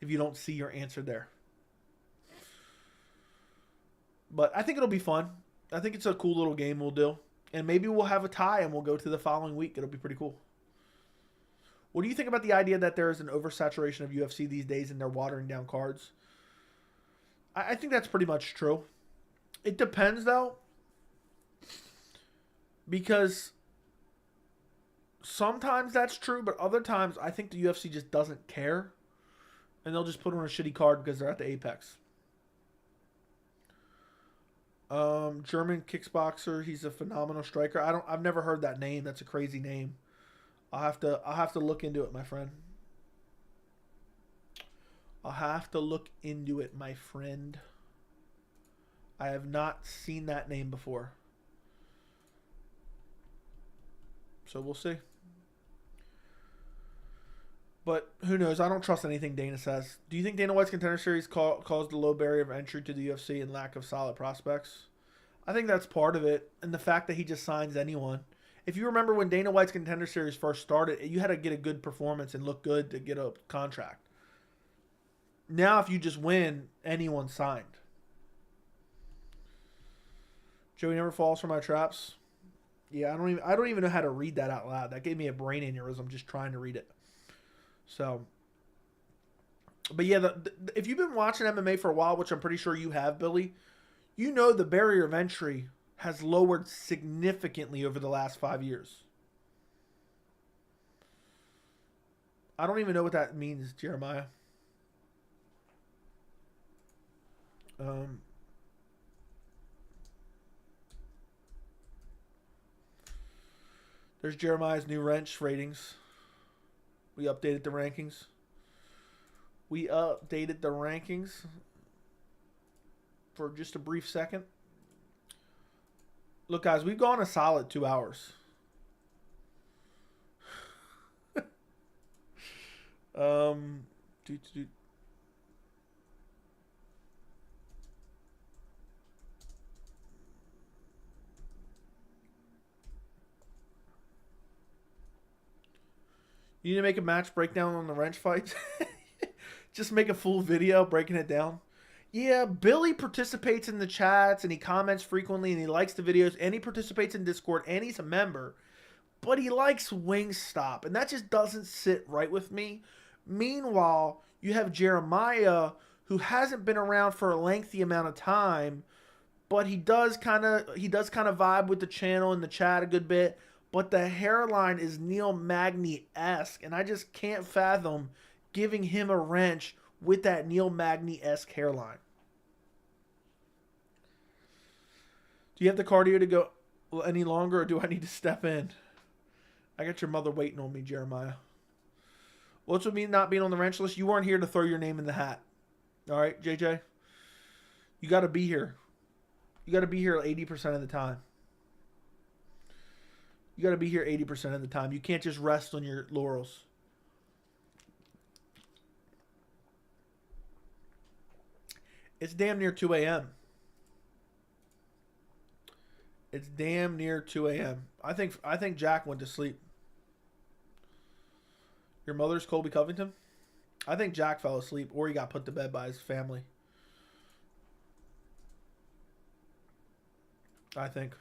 if you don't see your answer there. But I think it'll be fun. I think it's a cool little game we'll do. And maybe we'll have a tie and we'll go to the following week. It'll be pretty cool. What do you think about the idea that there is an oversaturation of UFC these days and they're watering down cards? I think that's pretty much true. It depends, though. Because sometimes that's true, but other times I think the UFC just doesn't care. And they'll just put on a shitty card because they're at the Apex. German kickboxer. He's a phenomenal striker. I've never heard that name. That's a crazy name. I'll have to look into it, my friend. I'll have to look into it, my friend. I have not seen that name before. So we'll see. But who knows? I don't trust anything Dana says. Do you think Dana White's Contender Series caused the low barrier of entry to the UFC and lack of solid prospects? I think that's part of it. And the fact that he just signs anyone. If you remember when Dana White's Contender Series first started, you had to get a good performance and look good to get a contract. Now, if you just win, anyone's signed. Joey never falls for my traps. Yeah, I don't even know how to read that out loud. That gave me a brain aneurysm just trying to read it. So, but yeah, if you've been watching MMA for a while, which I'm pretty sure you have, Billy, you know the barrier of entry has lowered significantly over the last 5 years. I don't even know what that means, Jeremiah. There's Jeremiah's new wrench ratings. We updated the rankings. For just a brief second. Look, guys, we've gone a solid 2 hours. You need to make a match breakdown on the wrench fights. Just make a full video breaking it down. Yeah, Billy participates in the chats and he comments frequently and he likes the videos and he participates in Discord and he's a member. But he likes Wingstop and that just doesn't sit right with me. Meanwhile, you have Jeremiah who hasn't been around for a lengthy amount of time, but he does kind of vibe with the channel and the chat a good bit. But the hairline is Neil Magny-esque, and I just can't fathom giving him a wrench with that Neil Magny-esque hairline. Do you have the cardio to go any longer, or do I need to step in? I got your mother waiting on me, Jeremiah. What's with me not being on the wrench list? You weren't here to throw your name in the hat. All right, JJ? You got to be here. You got to be here 80% of the time. You got to be here 80% of the time. You can't just rest on your laurels. It's damn near 2 a.m. It's damn near 2 a.m. I think Jack went to sleep. Your mother's Colby Covington? I think Jack fell asleep or he got put to bed by his family. I think.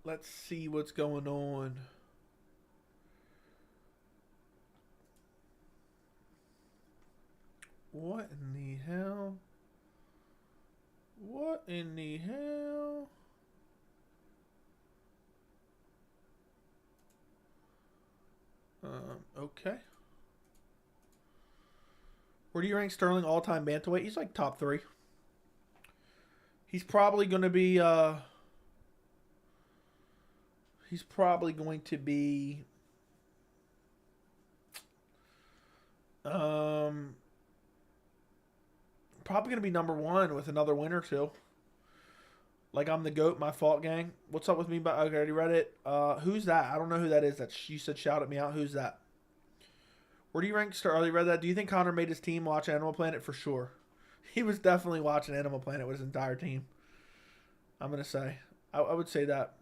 Let's see what's going on. What in the hell? What in the hell? Okay. Where do you rank Sterling all-time bantamweight? He's like top 3. He's probably going to be, probably going to be, number 1 with another win or 2. Like I'm the GOAT, my fault, gang. What's up with me? Okay, I already read it. Who's that? I don't know who that is. You said shout at me out. Who's that? Where do you rank Star? I already read that. Do you think Connor made his team watch Animal Planet? For sure. He was definitely watching Animal Planet with his entire team. I'm going to say. I would say that.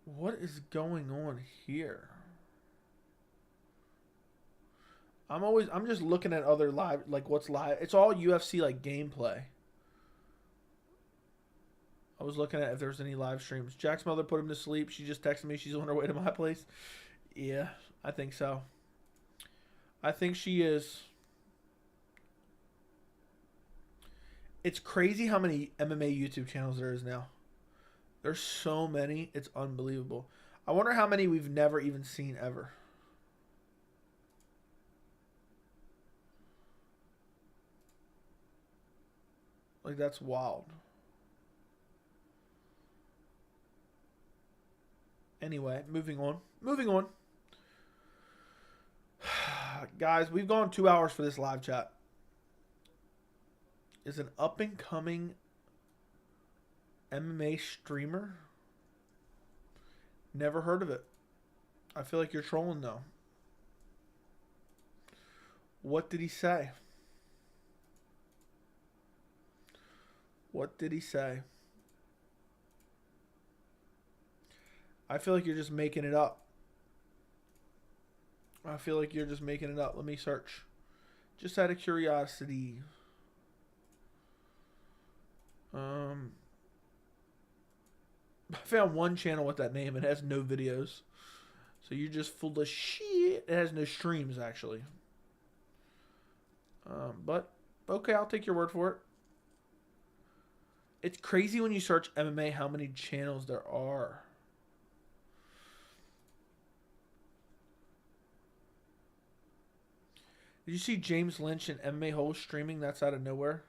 What is going on here? I'm just looking at other live, like what's live. It's all UFC like gameplay. I was looking at if there's any live streams. Jack's mother put him to sleep. She just texted me. She's on her way to my place. Yeah, I think so. I think she is. It's crazy how many MMA YouTube channels there is now. There's so many. It's unbelievable. I wonder how many we've never even seen ever. Like, that's wild. Anyway, moving on. Guys, we've gone 2 hours for this live chat. Is an up-and-coming MMA streamer? Never heard of it. I feel like you're trolling, though. What did he say? What did he say? I feel like you're just making it up. Let me search. Just out of curiosity. I found one channel with that name. It has no videos. So you're just full of shit. It has no streams, actually. But, okay, I'll take your word for it. It's crazy when you search MMA how many channels there are. Did you see James Lynch and MMA Hole streaming? That's out of nowhere.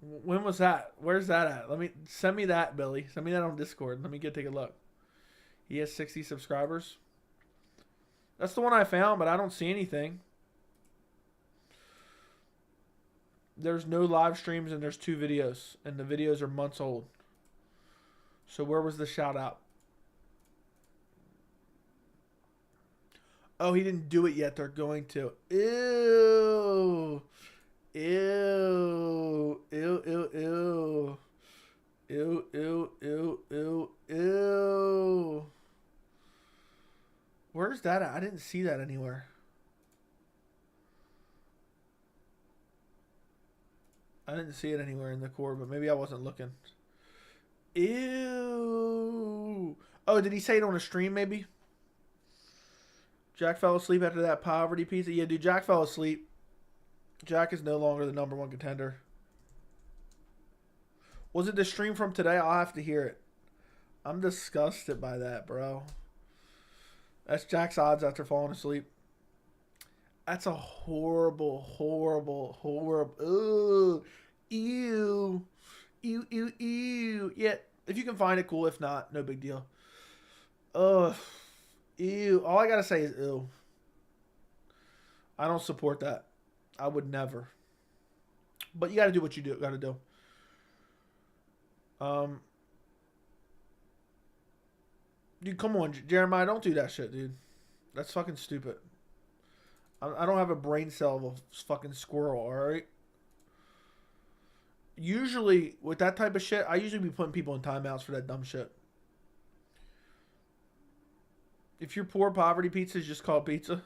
When was that? Where's that at? Send me that, Billy. Send me that on Discord. Let me take a look. He has 60 subscribers. That's the one I found, but I don't see anything. There's no live streams and there's 2 videos. And the videos are months old. So where was the shout out? Oh, he didn't do it yet. They're going to. Ew. Ew. Ew, ew, ew. Ew, ew, ew, ew, ew. Where's that at? I didn't see that anywhere. I didn't see it anywhere in the core, but maybe I wasn't looking. Ew. Oh, did he say it on a stream maybe? Jack fell asleep after that poverty pizza. Yeah, dude, Jack fell asleep. Jack is no longer the #1 contender. Was it the stream from today? I'll have to hear it. I'm disgusted by that, bro. That's Jack's odds after falling asleep. That's a horrible, horrible, horrible. Ugh. Ew. Ew, ew, ew. Yeah, if you can find it, cool. If not, no big deal. Ugh. Ew. All I gotta say is ew. I don't support that. I would never. But you gotta do what you gotta do. Dude, come on, Jeremiah, don't do that shit, dude. That's fucking stupid. I don't have a brain cell of a fucking squirrel, alright? Usually, with that type of shit, I usually be putting people in timeouts for that dumb shit. If you're poor, poverty pizza is just called pizza.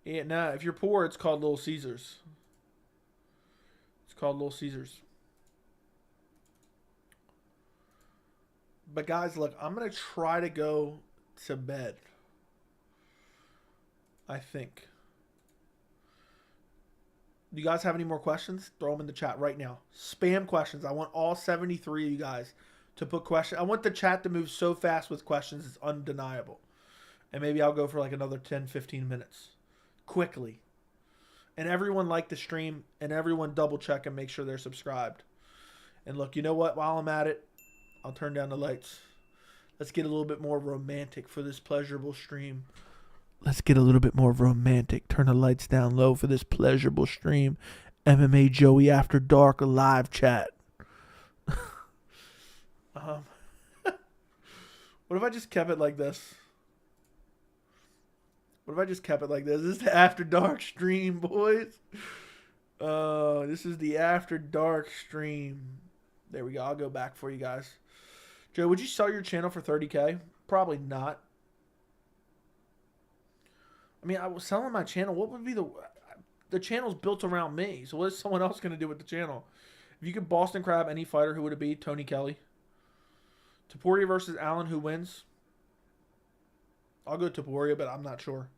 Yeah, nah, if you're poor, it's called Little Caesars. It's called Little Caesars. But guys, look, I'm going to try to go to bed. I think. Do you guys have any more questions? Throw them in the chat right now. Spam questions. I want all 73 of you guys to put questions. I want the chat to move so fast with questions, it's undeniable. And maybe I'll go for like another 10, 15 minutes. Quickly. And everyone like the stream, and everyone double check and make sure they're subscribed. And look, you know what? While I'm at it, I'll turn down the lights. Let's get a little bit more romantic for this pleasurable stream. Let's get a little bit more romantic. Turn the lights down low for this pleasurable stream. MMA Joey After Dark live chat. What if I just kept it like this? What if I just kept it like this? This is the After Dark stream, boys. This is the After Dark stream. There we go. I'll go back for you guys. Joe, would you sell your channel for 30K? Probably not. I mean, I was selling my channel. What would be the channel's built around me? So what is someone else going to do with the channel? If you could Boston Crab any fighter, who would it be? Tony Kelly. Topuria versus Allen, who wins? I'll go Topuria, but I'm not sure.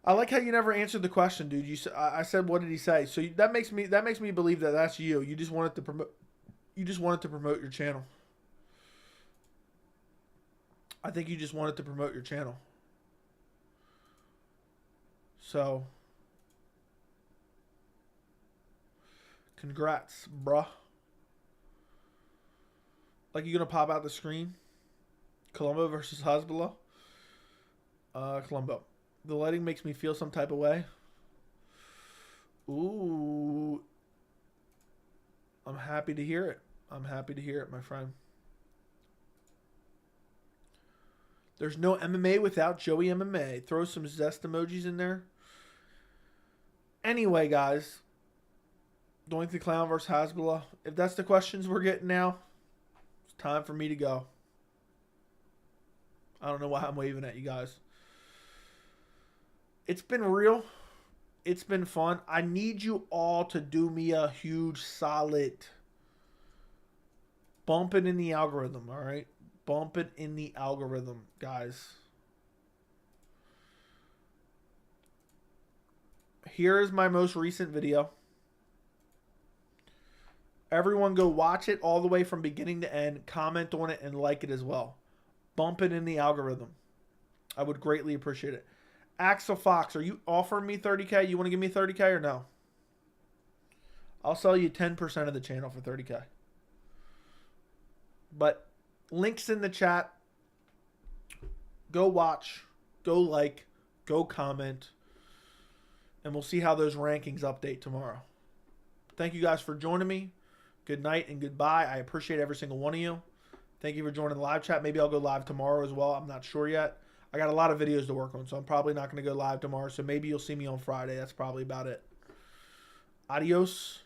I like how you never answered the question, dude. I said, what did he say? So that makes me believe that that's you. You just wanted to promote. You just wanted to promote your channel. I think you just wanted to promote your channel. So, congrats, bruh. Like, you gonna pop out the screen? Colombo versus Hezbollah. Colombo. The lighting makes me feel some type of way. Ooh. I'm happy to hear it. I'm happy to hear it, my friend. There's no MMA without Joey MMA. Throw some zest emojis in there. Anyway, guys. Doink the Clown versus Hezbollah. If that's the questions we're getting now, it's time for me to go. I don't know why I'm waving at you guys. It's been real. It's been fun. I need you all to do me a huge solid. Bump it in the algorithm, all right? Bump it in the algorithm, guys. Here is my most recent video. Everyone go watch it all the way from beginning to end. Comment on it and like it as well. Bump it in the algorithm. I would greatly appreciate it. Axel Fox, are you offering me 30K? You want to give me 30K or no? I'll sell you 10% of the channel for 30K. But links in the chat. Go watch. Go like. Go comment. And we'll see how those rankings update tomorrow. Thank you guys for joining me. Good night and goodbye. I appreciate every single one of you. Thank you for joining the live chat. Maybe I'll go live tomorrow as well. I'm not sure yet. I got a lot of videos to work on, so I'm probably not going to go live tomorrow. So maybe you'll see me on Friday. That's probably about it. Adios.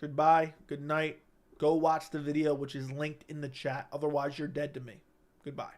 Goodbye. Good night. Go watch the video, which is linked in the chat. Otherwise, you're dead to me. Goodbye.